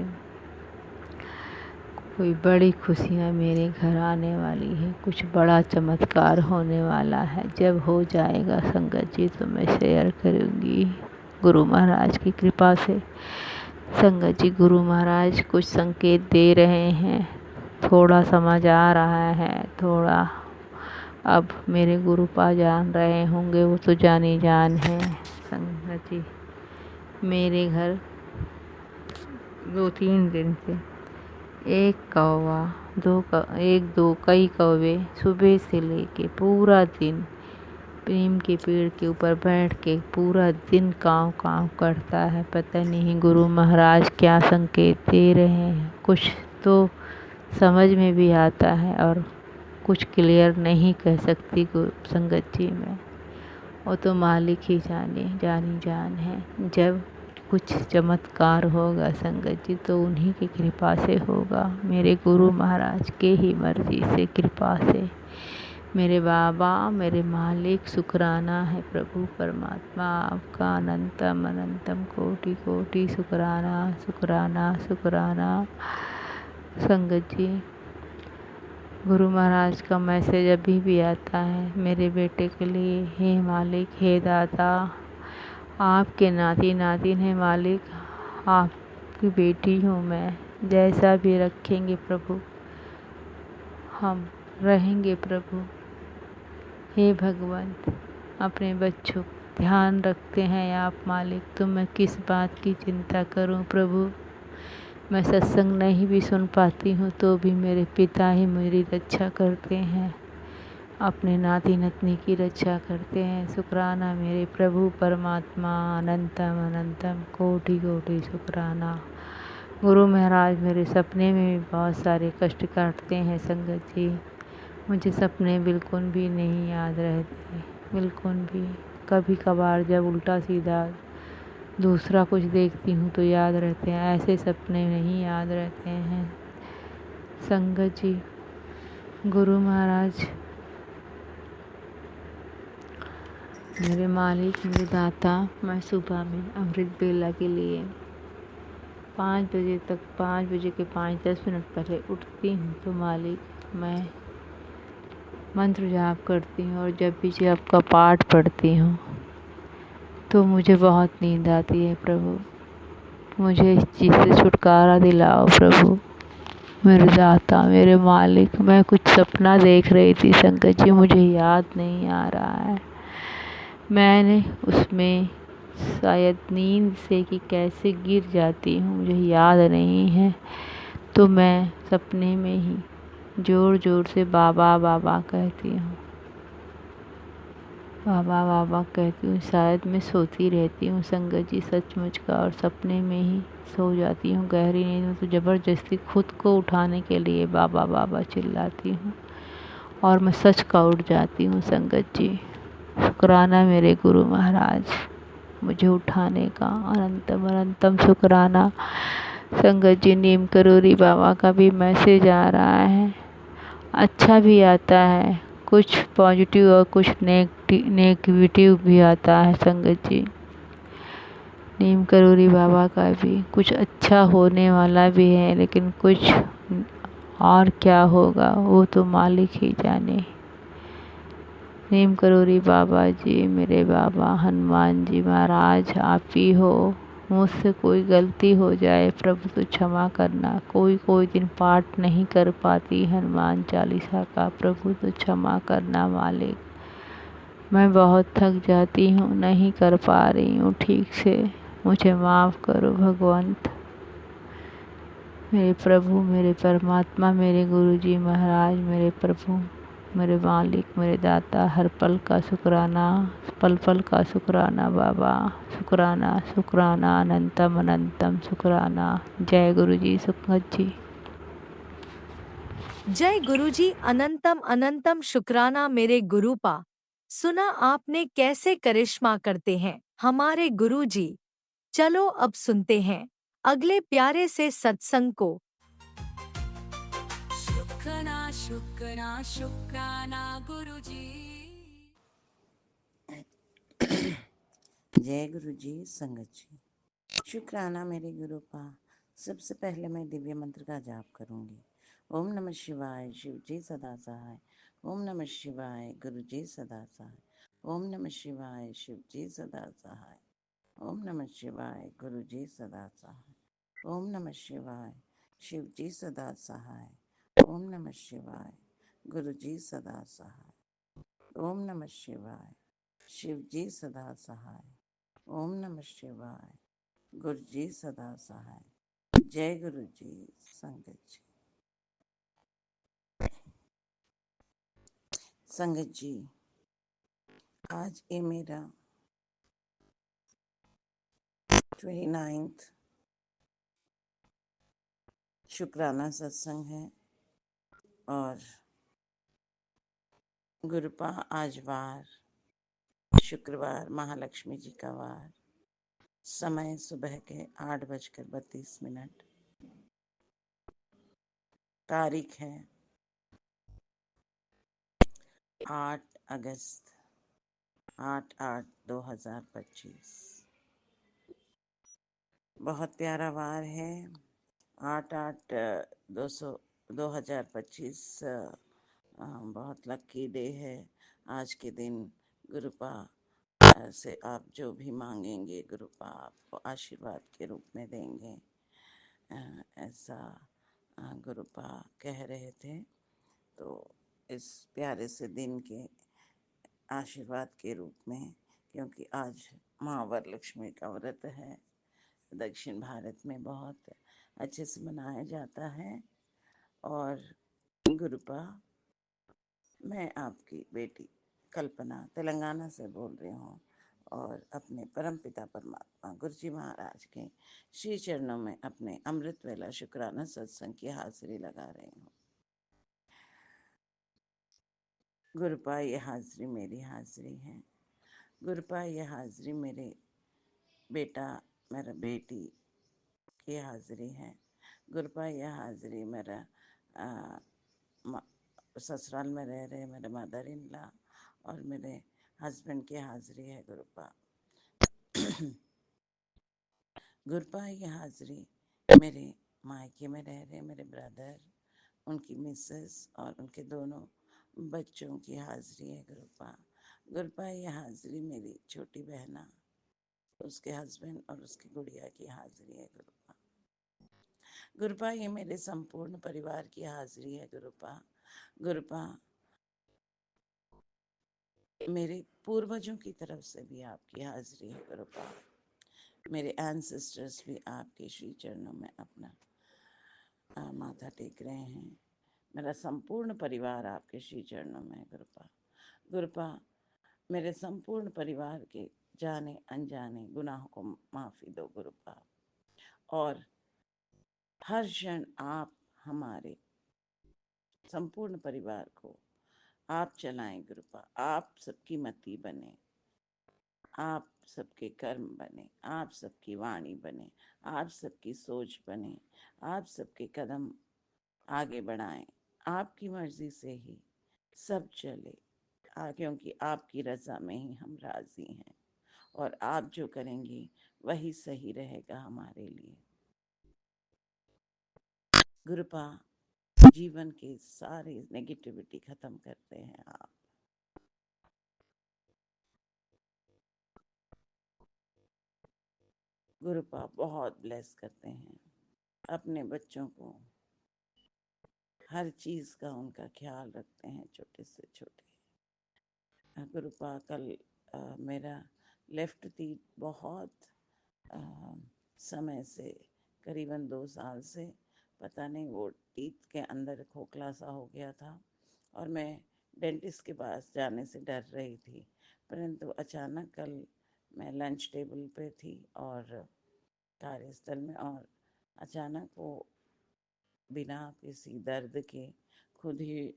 कोई बड़ी खुशियाँ मेरे घर आने वाली है, कुछ बड़ा चमत्कार होने वाला है। जब हो जाएगा संगत जी तो मैं शेयर करूँगी गुरु महाराज की कृपा से। संगत जी, गुरु महाराज कुछ संकेत दे रहे हैं, थोड़ा समझ आ रहा है, थोड़ा अब मेरे गुरुपा जान रहे होंगे, वो तो जानी जान है। संगत जी, मेरे घर 2-3 दिन से। एक कौवा, एक दो कई कौवे सुबह से लेके पूरा दिन नीम के पेड़ के ऊपर बैठ के पूरा दिन काँव काँव करता है। पता नहीं गुरु महाराज क्या संकेत दे रहे हैं। कुछ तो समझ में भी आता है और कुछ क्लियर नहीं कह सकती संगत जी मैं। वो तो मालिक ही जानी जान है। जब कुछ चमत्कार होगा संगत जी तो उन्हीं की कृपा से होगा, मेरे गुरु महाराज के ही मर्जी से कृपा से। मेरे बाबा मेरे मालिक शुक्राना है प्रभु परमात्मा आपका अनंतम अनंतम कोटि कोटि शुक्राना शुक्राना शुक्राना। संगत जी गुरु महाराज का मैसेज अभी भी आता है मेरे बेटे के लिए, हे मालिक हे दादा आपके नाती नातिन है मालिक, आपकी बेटी हूँ मैं, जैसा भी रखेंगे प्रभु हम रहेंगे प्रभु। हे भगवंत अपने बच्चों ध्यान रखते हैं आप मालिक, तो मैं किस बात की चिंता करूं प्रभु। मैं सत्संग नहीं भी सुन पाती हूँ तो भी मेरे पिता ही मेरी रक्षा करते हैं, अपने नाती नतनी की रक्षा करते हैं। शुक्राना मेरे प्रभु परमात्मा अनंतम अनंतम कोटि कोटि शुक्राना। गुरु महाराज मेरे सपने में भी बहुत सारे कष्ट काटते हैं संगत जी, मुझे सपने बिल्कुल भी नहीं याद रहते, बिल्कुल भी। कभी कभार जब उल्टा सीधा दूसरा कुछ देखती हूँ तो याद रहते हैं, ऐसे सपने नहीं याद रहते हैं संगत जी। गुरु महाराज मेरे मालिक मेरे दाता, मैं सुबह में अमृत बेला के लिए 5 बजे के 5-10 मिनट पहले उठती हूँ तो मालिक मैं मंत्र जाप करती हूँ और जब भी जाप का पाठ पढ़ती हूँ तो मुझे बहुत नींद आती है प्रभु। मुझे इस चीज़ से छुटकारा दिलाओ प्रभु मेरे दाता मेरे मालिक। मैं कुछ सपना देख रही थी संगत जी, मुझे याद नहीं आ रहा है। मैंने उसमें शायद नींद से कि कैसे गिर जाती हूँ मुझे याद नहीं है, तो मैं सपने में ही ज़ोर ज़ोर से बाबा बाबा कहती हूँ, बाबा बाबा कहती हूँ। शायद मैं सोती रहती हूँ संगत जी सचमुच का, और सपने में ही सो जाती हूँ गहरी नींद में, तो ज़बरदस्ती खुद को उठाने के लिए बाबा बाबा चिल्लाती हूँ और मैं सच का उठ जाती हूँ संगत जी। शुक्राना मेरे गुरु महाराज मुझे उठाने का, अनंतम अनंतम शुक्राना संगत जी। नीम करोरी बाबा का भी मैसेज आ रहा है, अच्छा भी आता है, कुछ पॉजिटिव और कुछ नेगेटिव भी आता है संगत जी। नीम करोरी बाबा का भी कुछ अच्छा होने वाला भी है, लेकिन कुछ और क्या होगा वो तो मालिक ही जाने। नीम करोरी बाबा जी मेरे बाबा हनुमान जी महाराज आप ही हो, मुझसे कोई गलती हो जाए प्रभु तो क्षमा करना। कोई दिन पाठ नहीं कर पाती हनुमान चालीसा का, प्रभु तो क्षमा करना मालिक। मैं बहुत थक जाती हूँ, नहीं कर पा रही हूँ ठीक से, मुझे माफ़ करो भगवंत मेरे प्रभु मेरे परमात्मा मेरे गुरु जी महाराज मेरे प्रभु मेरे मालिक मेरे दाता। हर पल का शुक्राना, पल पल का शुक्राना बाबा, शुक्राना शुक्राना अनंतम अनंतम शुक्राना। जय गुरु जी सुखमत जी। जय गुरुजी अनंतम अनंतम शुक्राना मेरे गुरुपा। सुना आपने कैसे करिश्मा करते हैं हमारे गुरुजी। चलो अब सुनते हैं अगले प्यारे से सत्संग को। शुक्राना शुक्राना शुक्राना गुरुजी। जय गुरु जी संगत जी। शुक्राना मेरे गुरु पा। सबसे पहले मैं दिव्य मंत्र का जाप करूंगी। ओम नमः शिवाय शिव जी सदा सहाय। ओम नमः शिवाय गुरु जी सदा सहाय। ओम नमः शिवाय शिव जी सदा सहाय। ओम नमः शिवाय गुरु जी सदा सहाय। ओम नमः शिवाय शिव जी सदा सहाय। ओम नमः शिवाय गुरु जी सदा सहाय। ओम नमः शिवाय शिव जी सदा सहाय। ओम नमः शिवाय गुरु जी सदा सहाय। जय गुरु जी संगत जी। संगत जी, आज ये मेरा 29th शुक्राना सत्संग है और गुरुपा आज वार शुक्रवार, महालक्ष्मी जी का वार, समय सुबह के 8:32, तारीख है 8 अगस्त 8/8/2025। बहुत प्यारा वार है। 8/8/2025 बहुत लकी डे है। आज के दिन गुरुपा से आप जो भी मांगेंगे गुरुपा आपको आशीर्वाद के रूप में देंगे, ऐसा गुरुपा कह रहे थे। तो इस प्यारे से दिन के आशीर्वाद के रूप में, क्योंकि आज माँ वरलक्ष्मी का व्रत है, दक्षिण भारत में बहुत अच्छे से मनाया जाता है। और गुरुपा, मैं आपकी बेटी कल्पना तेलंगाना से बोल रही हूँ और अपने परमपिता परमात्मा गुरुजी महाराज के श्री चरणों में अपने अमृत वेला शुक्राना सत्संग की हाजिरी लगा रही हूँ। गुरुपा, ये हाजिरी मेरी हाजिरी है। गुरुपा, ये हाजिरी मेरे बेटा मेरा बेटी की हाजिरी है। गुरुपा, यह हाजिरी मेरा ससुराल में रह रहे मेरे मदर इन लॉ और मेरे हस्बैंड की हाजिरी है गुरुपा। गुरुपा, यह हाजिरी मेरे मायके में रह रहे मेरे ब्रदर, उनकी मिसेस और उनके दोनों बच्चों की हाजिरी है गुरुपा। गुरुपा, यह हाजिरी मेरी छोटी बहना, उसके हस्बैंड और उसकी गुड़िया की हाजिरी है गुरुपा। गुरुपा, ये मेरे संपूर्ण परिवार की हाजिरी है गुरुपा। गुरुपा, मेरे पूर्वजों की तरफ से भी आपकी हाजिरी है गुरुपा। मेरे एंसेस्टर्स भी आपके श्री चरणों में अपना माथा टेक रहे हैं। मेरा संपूर्ण परिवार आपके श्री चरणों में है गुरुपा। गुरुपा, मेरे संपूर्ण परिवार के जाने अनजाने गुनाहों को माफ़ी दो गुरुपा। और हर क्षण आप हमारे संपूर्ण परिवार को आप चलाएं गुरुपा। आप सबकी मति बने, आप सबके कर्म बने, आप सबकी वाणी बने, आप सबकी सोच बने, आप सबके कदम आगे बढ़ाएं। आपकी मर्जी से ही सब चले, क्योंकि आपकी रजा में ही हम राजी हैं और आप जो करेंगी वही सही रहेगा हमारे लिए गुरुपा। जीवन के सारे नेगेटिविटी खत्म करते हैं आप। गुरुपा बहुत ब्लेस करते हैं अपने बच्चों को, हर चीज़ का उनका ख्याल रखते हैं, छोटे से छोटे। गुरुपा, कल मेरा लेफ्ट तीत बहुत आ, समय से, करीबन 2 साल से, पता नहीं वो टीथ के अंदर खोखला सा हो गया था और मैं डेंटिस्ट के पास जाने से डर रही थी। परंतु अचानक कल मैं लंच टेबल पे थी और कार्यस्थल में, और अचानक वो बिना किसी दर्द के खुद ही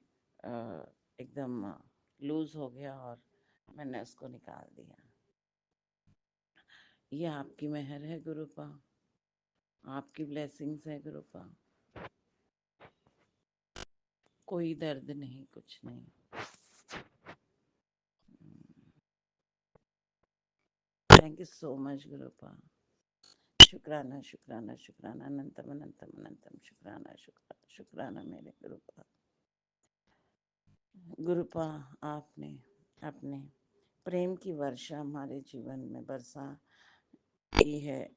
एकदम लूज हो गया और मैंने उसको निकाल दिया। ये आपकी मेहर है गुरुपा, आपकी ब्लेसिंग्स है गुरुपा। कोई दर्द नहीं, कुछ नहीं। Thank you so much गुरुपा। शुक्राना शुक्राना शुक्राना, अनंतम अनंतम अनंतम शुक्राना शुक्राना शुक्राना मेरे गुरुपा। गुरुपा, आपने अपने प्रेम की वर्षा हमारे जीवन में बरसा की है।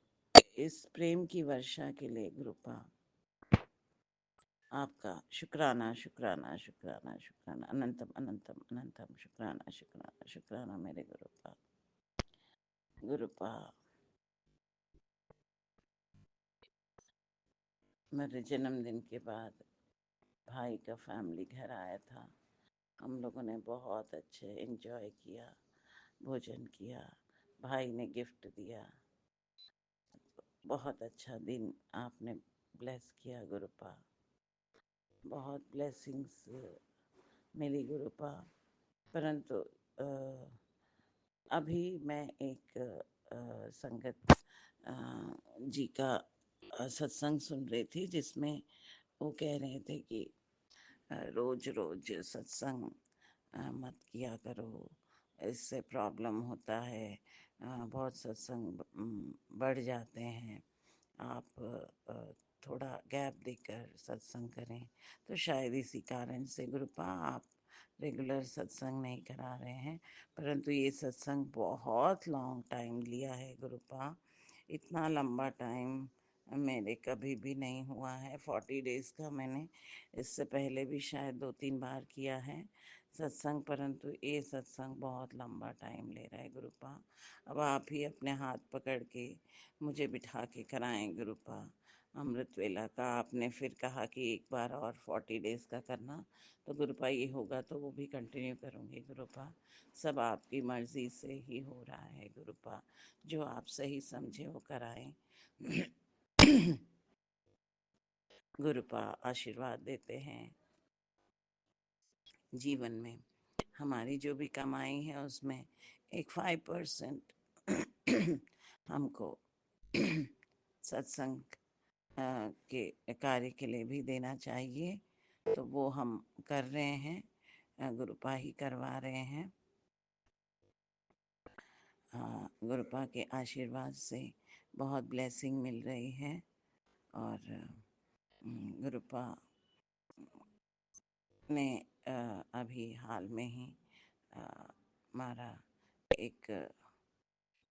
इस प्रेम की वर्षा के लिए गुरुपा आपका शुक्राना शुक्राना शुक्राना शुक्राना, अनंतम अनंतम अनंतम शुक्राना शुक्राना शुक्राना मेरे गुरुपा। गुरुपा, मेरे जन्मदिन के बाद भाई का फैमिली घर आया था। हम लोगों ने बहुत अच्छे एंजॉय किया, भोजन किया, भाई ने गिफ्ट दिया। बहुत अच्छा दिन आपने ब्लेस किया गुरुपा, बहुत ब्लेसिंग्स मिली गुरुपा। परंतु अभी मैं एक संगत जी का सत्संग सुन रही थी, जिसमें वो कह रहे थे कि रोज रोज सत्संग मत किया करो, इससे प्रॉब्लम होता है। बहुत सत्संग बढ़ जाते हैं। आप थोड़ा गैप देकर सत्संग करें। तो शायद इसी कारण से गुरुपा आप रेगुलर सत्संग नहीं करा रहे हैं। परंतु ये सत्संग बहुत लॉन्ग टाइम लिया है गुरुपा। इतना लंबा टाइम मेरे कभी भी नहीं हुआ है। 40 डेज का मैंने इससे पहले भी शायद 2-3 बार किया है सत्संग, परंतु ये सत्संग बहुत लंबा टाइम ले रहा है गुरुपा। अब आप ही अपने हाथ पकड़ के मुझे बिठा के कराएं गुरुपा। अमृत वेला का आपने फिर कहा कि एक बार और 40 डेज का करना, तो गुरुपा ये होगा तो वो भी कंटिन्यू करूँगी गुरुपा। सब आपकी मर्जी से ही हो रहा है गुरुपा, जो आप सही समझे वो कराएं। गुरुपा आशीर्वाद देते हैं। जीवन में हमारी जो भी कमाई है उसमें एक 5% हमको सत्संग के कार्य के लिए भी देना चाहिए। तो वो हम कर रहे हैं, गुरुपा ही करवा रहे हैं। गुरुपा के आशीर्वाद से बहुत ब्लेसिंग मिल रही है। और गुरुपा ने अभी हाल में ही हमारा एक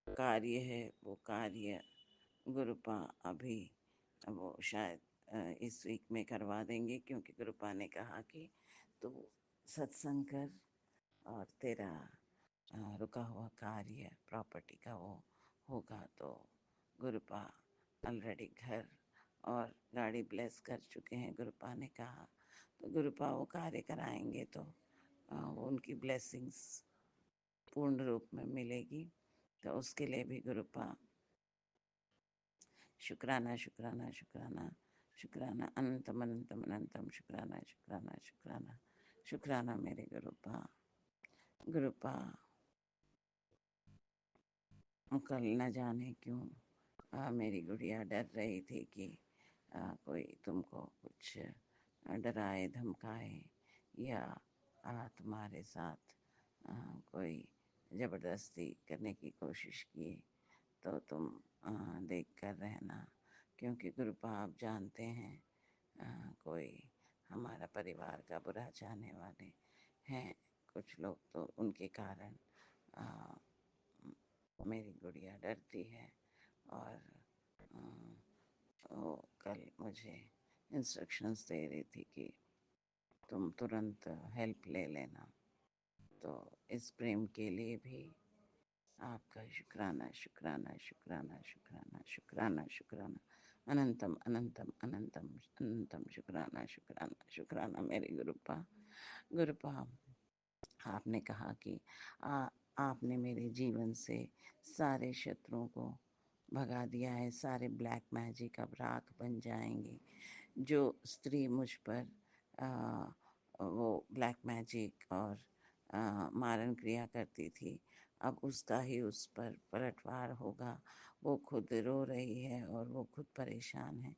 कार्य है, वो कार्य गुरुपा अभी वो शायद इस वीक में करवा देंगे, क्योंकि गुरुपा ने कहा कि तो सत्संग कर और तेरा रुका हुआ कार्य प्रॉपर्टी का वो होगा। तो गुरुपा ऑलरेडी घर और गाड़ी ब्लेस कर चुके हैं, गुरुपा ने कहा। तो गुरुपा वो कार्य कराएंगे तो वो उनकी ब्लेसिंग्स पूर्ण रूप में मिलेगी। तो उसके लिए भी गुरुपा शुक्राना शुक्राना शुक्राना शुक्राना, अनंतम अनंतम अनंतम शुक्राना शुक्राना शुक्राना शुक्राना मेरे गुरुपा। गुरुपा कल न जाने क्यों मेरी गुड़िया डर रही थी कि कोई तुमको कुछ डराए धमकाए या तुम्हारे साथ कोई ज़बरदस्ती करने की कोशिश की, तो तुम देख कर रहना। क्योंकि गुरुपा आप जानते हैं कोई हमारा परिवार का बुरा चाहने वाले हैं कुछ लोग, तो उनके कारण मेरी गुड़िया डरती है। और वो कल मुझे इंस्ट्रक्शंस दे रही थी कि तुम तुरंत हेल्प ले लेना। तो इस प्रेम के लिए भी आपका शुक्राना शुक्राना शुक्राना शुक्राना शुक्राना शुक्राना, अनंतम अनंतम अनंतम अनंतम शुक्राना शुक्राना शुक्राना मेरे गुरुपा। गुरुपा आपने कहा कि आपने मेरे जीवन से सारे शत्रुओं को भगा दिया है, सारे ब्लैक मैजिक अब राख बन जाएंगे। जो स्त्री मुझ पर वो ब्लैक मैजिक और मारण क्रिया करती थी, अब उसका ही उस पर पलटवार होगा। वो खुद रो रही है और वो खुद परेशान है,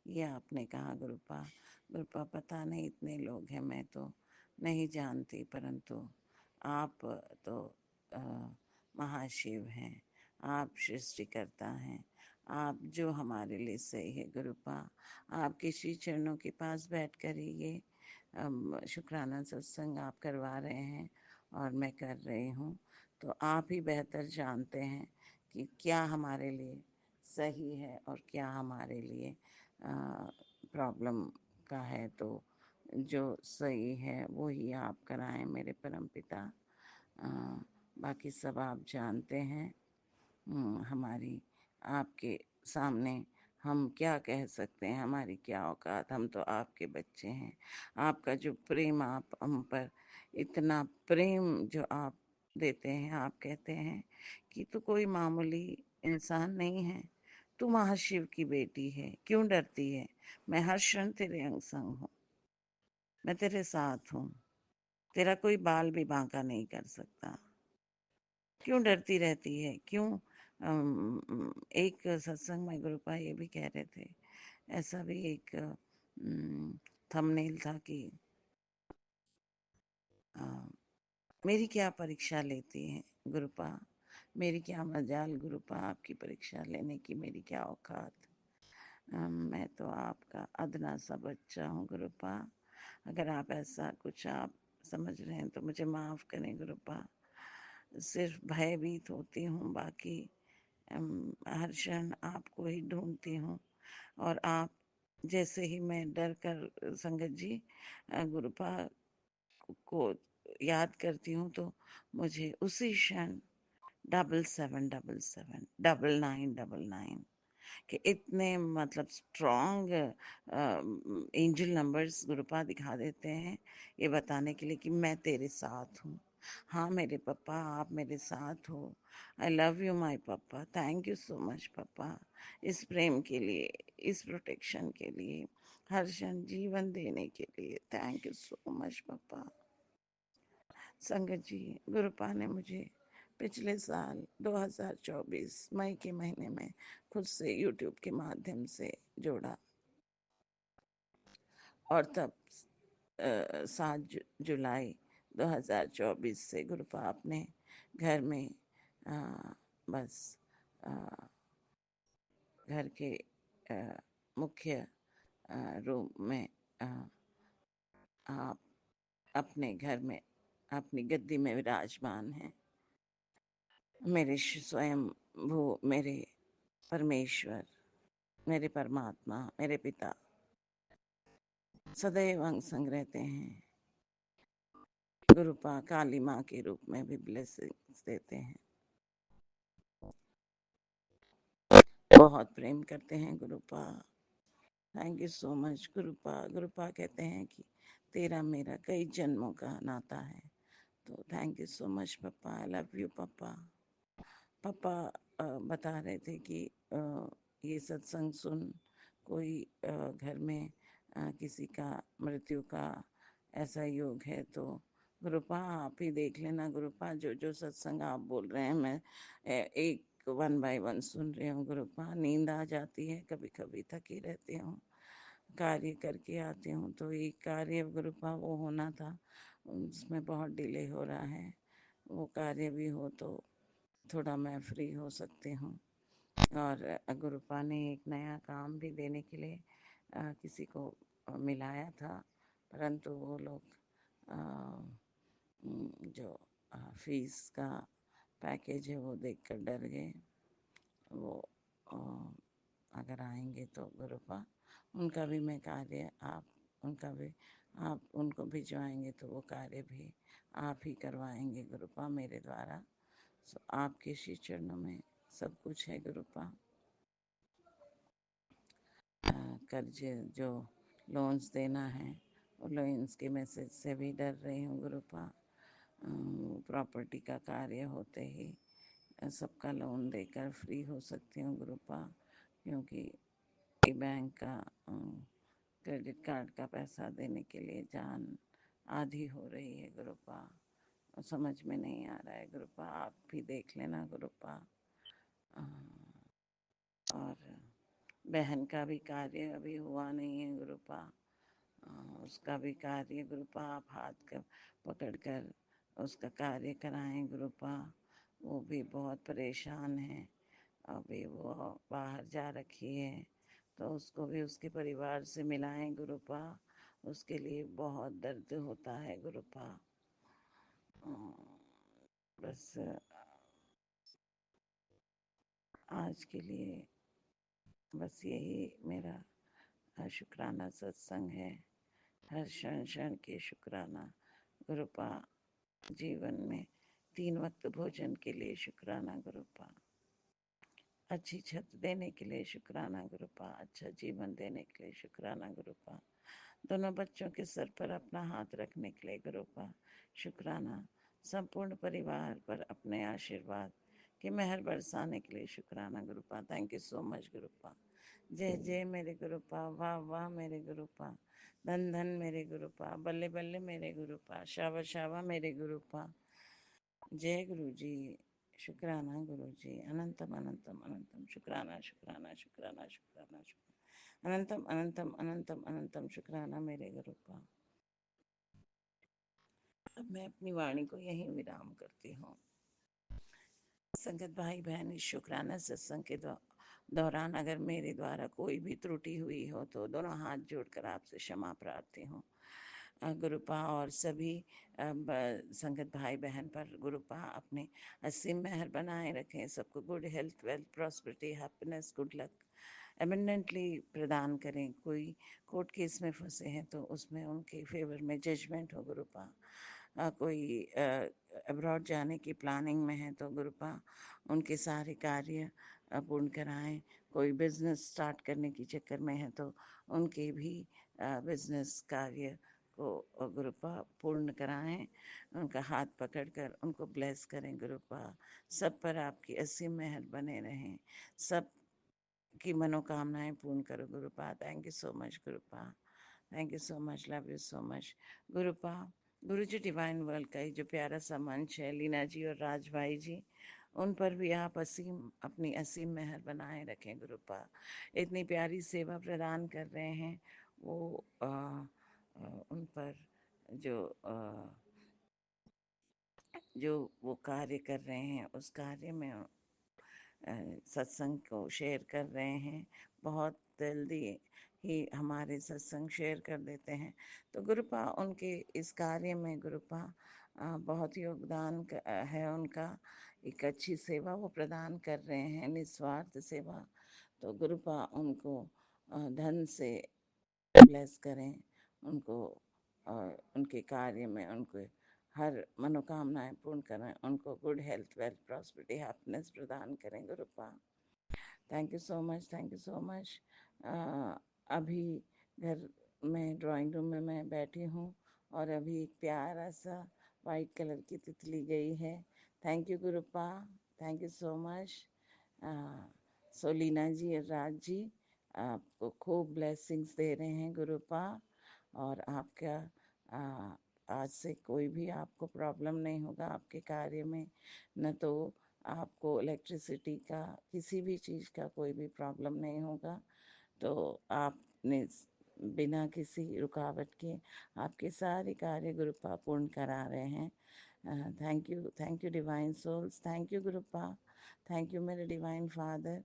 ये आपने कहा गुरुपा। गुरुपा पता नहीं इतने लोग हैं, मैं तो नहीं जानती, परंतु आप तो महाशिव हैं, आप सृष्टिकर्ता हैं। आप जो हमारे लिए सही है गुरुपा, आपके श्री चरणों के पास बैठ कर ही ये शुक्राना सत्संग आप करवा रहे हैं और मैं कर रही हूँ। तो आप ही बेहतर जानते हैं कि क्या हमारे लिए सही है और क्या हमारे लिए प्रॉब्लम का है। तो जो सही है वो ही आप कराएं मेरे परमपिता। बाकी सब आप जानते हैं। हमारी आपके सामने हम क्या कह सकते हैं, हमारी क्या औकात, हम तो आपके बच्चे हैं। आपका जो प्रेम, आप हम पर इतना प्रेम जो आप देते हैं, आप कहते हैं कि तू कोई मामूली इंसान नहीं है, तू महाशिव की बेटी है, क्यों डरती है, मैं हर क्षण तेरे अंग संग हूँ, मैं तेरे साथ हूँ, तेरा कोई बाल भी बांका नहीं कर सकता, क्यों डरती रहती है, क्यों। एक सत्संग में गुरुपा ये भी कह रहे थे, ऐसा भी एक थंबनेल था कि अ, मेरी क्या परीक्षा लेती है गुरुपा, मेरी क्या मजाल गुरुपा, आपकी परीक्षा लेने की मेरी क्या औकात। मैं तो आपका अदना सा बच्चा हूँ गुरुपा। अगर आप ऐसा कुछ आप समझ रहे हैं तो मुझे माफ़ करें गुरुपा। सिर्फ भयभीत होती हूँ, बाकी हर क्षण आपको ही ढूंढती हूँ। और आप जैसे ही मैं डर कर संगत जी गुरुपा को याद करती हूँ तो मुझे उसी क्षण 7777 9999 कि इतने मतलब स्ट्रॉन्ग एंजल नंबर्स गुरुपा दिखा देते हैं, ये बताने के लिए कि मैं तेरे साथ हूँ। हाँ मेरे पापा, आप मेरे साथ हो। आई लव यू माई पापा, थैंक यू सो मच पापा, इस प्रेम के लिए, इस प्रोटेक्शन के लिए, हर क्षण जीवन देने के लिए, थैंक यू सो मच पापा। संगत जी, गुरुपा ने मुझे पिछले साल 2024 मई के महीने में खुद से यूट्यूब के माध्यम से जोड़ा, और तब 7 जुलाई 2024 से गुरुपा अपने घर में बस अ, घर के मुख्य रूम में आप अपने घर में अपनी गद्दी में विराजमान हैं। मेरे स्वयं वो मेरे परमेश्वर, मेरे परमात्मा, मेरे पिता सदैव अंग संग रहते हैं। गुरुपा काली माँ के रूप में भी ब्लेसिंग्स देते हैं, बहुत प्रेम करते हैं गुरुपा। Thank you so much गुरुपा। गुरुपा कहते हैं कि तेरा मेरा कई जन्मों का नाता है, तो थैंक यू सो मच पापा, आई लव यू पापा। पापा बता रहे थे कि ये सत्संग सुन कोई घर में किसी का मृत्यु का ऐसा योग है तो गुरुपा आप ही देख लेना गुरुपा, जो जो सत्संग आप बोल रहे हैं मैं एक 1 बाय 1 सुन रही हूँ गुरुपा। नींद आ जाती है, कभी कभी थकी रहती हूँ, कार्य करके आती हूँ, तो एक कार्य गुरुपा वो होना था, उसमें बहुत डिले हो रहा है, वो कार्य भी हो तो थोड़ा मैं फ्री हो सकती हूँ। और गुरुपा ने एक नया काम भी देने के लिए किसी को मिलाया था, परंतु वो लोग जो फीस का पैकेज है वो देखकर डर गए। वो अगर आएंगे तो गुरुपा उनका भी मैं कार्य, आप उनका भी आप उनको भिजवाएंगे तो वो कार्य भी आप ही करवाएंगे गुरुपा मेरे द्वारा। आपके श्री चरणों में सब कुछ है गुरुपा। कर्ज जो लोन्स देना है, वो लोन्स के मैसेज से भी डर रही हूँ गुरुपा। प्रॉपर्टी का कार्य होते ही सबका लोन देकर फ्री हो सकती हूँ गुरुपा, क्योंकि ये बैंक का क्रेडिट कार्ड का पैसा देने के लिए जान आधी हो रही है गुरुपा, समझ में नहीं आ रहा है गुरुपा, आप भी देख लेना गुरुपा। और बहन का भी कार्य अभी हुआ नहीं है गुरुपा, उसका भी कार्य गुरुपा आप हाथ कर पकड़ कर उसका कार्य कराएं गुरुपा। वो भी बहुत परेशान है, अभी वो बाहर जा रखी है, तो उसको भी उसके परिवार से मिलाएं गुरुपा, उसके लिए बहुत दर्द होता है गुरुपा। बस आज के लिए बस यही मेरा शुक्राना सत्संग है, हर क्षण क्षण के शुक्राना गुरुपा, जीवन में 3 वक्त भोजन के लिए शुक्राना गुरुपा। अच्छी छत देने के लिए शुक्राना गुरुपा, अच्छा जीवन देने के लिए शुक्राना गुरुपा, दोनों बच्चों के सर पर अपना हाथ रखने के लिए गुरुपा शुक्राना, संपूर्ण परिवार पर अपने आशीर्वाद की मेहर बरसाने के लिए शुक्राना गुरुपा। Thank you so much गुरुपा। जय जय मेरे गुरुपा, वाह वाह मेरे गुरुपा, धन धन मेरे गुरुपा, बल्ले बल्ले मेरे गुरुपा, शावा शावा मेरे गुरुपा। जय गुरु जी, शुक्राना गुरु जी, अनंतम अनंतम अनंतम शुक्राना शुक्राना शुक्राना शुक्राना शुक्राना, अनंतम अनंतम अनंतम अनंतम शुक्राना मेरे गुरुपा। अब मैं अपनी वाणी को यहीं विराम करती हूँ। संगत भाई बहन, इस शुक्राना सत्संग के दौरान अगर मेरे द्वारा कोई भी त्रुटि हुई हो तो दोनों हाथ जोड़कर आपसे क्षमा प्रार्थी हूँ। गुरुपा और सभी संगत भाई बहन पर गुरुपा अपने असीम मेहर बनाए रखें, सबको good health, wealth, prosperity, happiness, good luck abundantly प्रदान करें। कोई कोर्ट केस में फंसे हैं तो उसमें उनके फेवर में जजमेंट हो गुरुपा। कोई अब्रॉड जाने की प्लानिंग में है तो गुरुपा उनके सारे कार्य पूर्ण कराएं। कोई बिजनेस स्टार्ट करने की चक्कर में है तो उनके भी बिजनेस कार्य को गुरुपा पूर्ण कराएं। उनका हाथ पकड़कर उनको ब्लेस करें गुरुपा। सब पर आपकी असीम मेहर बने रहें, सब की मनोकामनाएं पूर्ण करो Gurupa. Thank you so much Gurupa, thank you so much, love you so much Gurupa. Guru ji divine world का ये जो प्यारा सा मंच है, लीना जी और राज भाई जी, उन पर भी आप अपनी असीम मेहर बनाए रखें गुरुपा। इतनी प्यारी सेवा प्रदान कर रहे हैं वो उन पर जो जो वो कार्य कर रहे हैं उस कार्य में सत्संग को शेयर कर रहे हैं। बहुत जल्दी ही हमारे सत्संग शेयर कर देते हैं तो गुरुपा उनके इस कार्य में गुरुपा बहुत योगदान है उनका। एक अच्छी सेवा वो प्रदान कर रहे हैं, निस्वार्थ सेवा। तो गुरुपा उनको धन से ब्लेस करें, उनको उनके कार्य में उनको हर मनोकामनाएं पूर्ण करें, उनको good health, wealth, prosperity, happiness प्रदान करें Gurupa. Thank you so much, thank you so much. अभी घर में ड्राइंग रूम में मैं बैठी हूँ और अभी एक प्यारा सा वाइट कलर की तितली गई है। Thank you Gurupa, thank you so much. Solina ji और राज जी आपको खूब ब्लेसिंग्स दे रहे हैं गुरुपा। और आपका आज से कोई भी आपको प्रॉब्लम नहीं होगा आपके कार्य में, न तो आपको इलेक्ट्रिसिटी का किसी भी चीज़ का कोई भी प्रॉब्लम नहीं होगा। तो आपने बिना किसी रुकावट के आपके सारे कार्य गुरुपा पूर्ण करा रहे हैं। Thank you divine souls, thank you Gurupa, thank you मेरे डिवाइन फादर।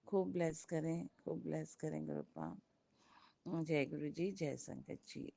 खूब ब्लेस करें, खूब ब्लेस करें गुरुपा। जय गुरु जी, जय संगत जी।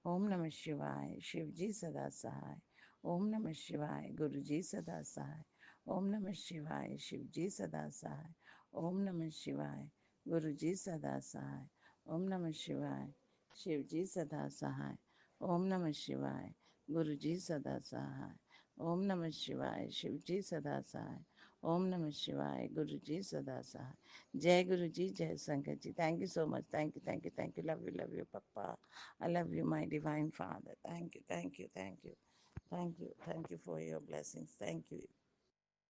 ओम नमः शिवाय, शिव जी सदा सहाय। ओम नमः शिवाय, गुरु जी सदा सहाय। ओम नमः शिवाय, शिव जी सदा सहाय। ओम नमः शिवाय, गुरु जी सदा सहाय। ओम नमः शिवाय, शिव जी सदा सहाय। ओम नमः शिवाय, गुरु जी सदा सहाय। ओम नमः शिवाय, शिव जी सदा सहाय। ओम नमः शिवाय, गुरु जी सदा सहाय। जय गुरु जी, जय संगत जी। Thank you so much, thank you, thank you, thank you, love you papa. I love you, my divine Father. Thank you, thank you, thank you. Thank you, thank you for your blessings. Thank you.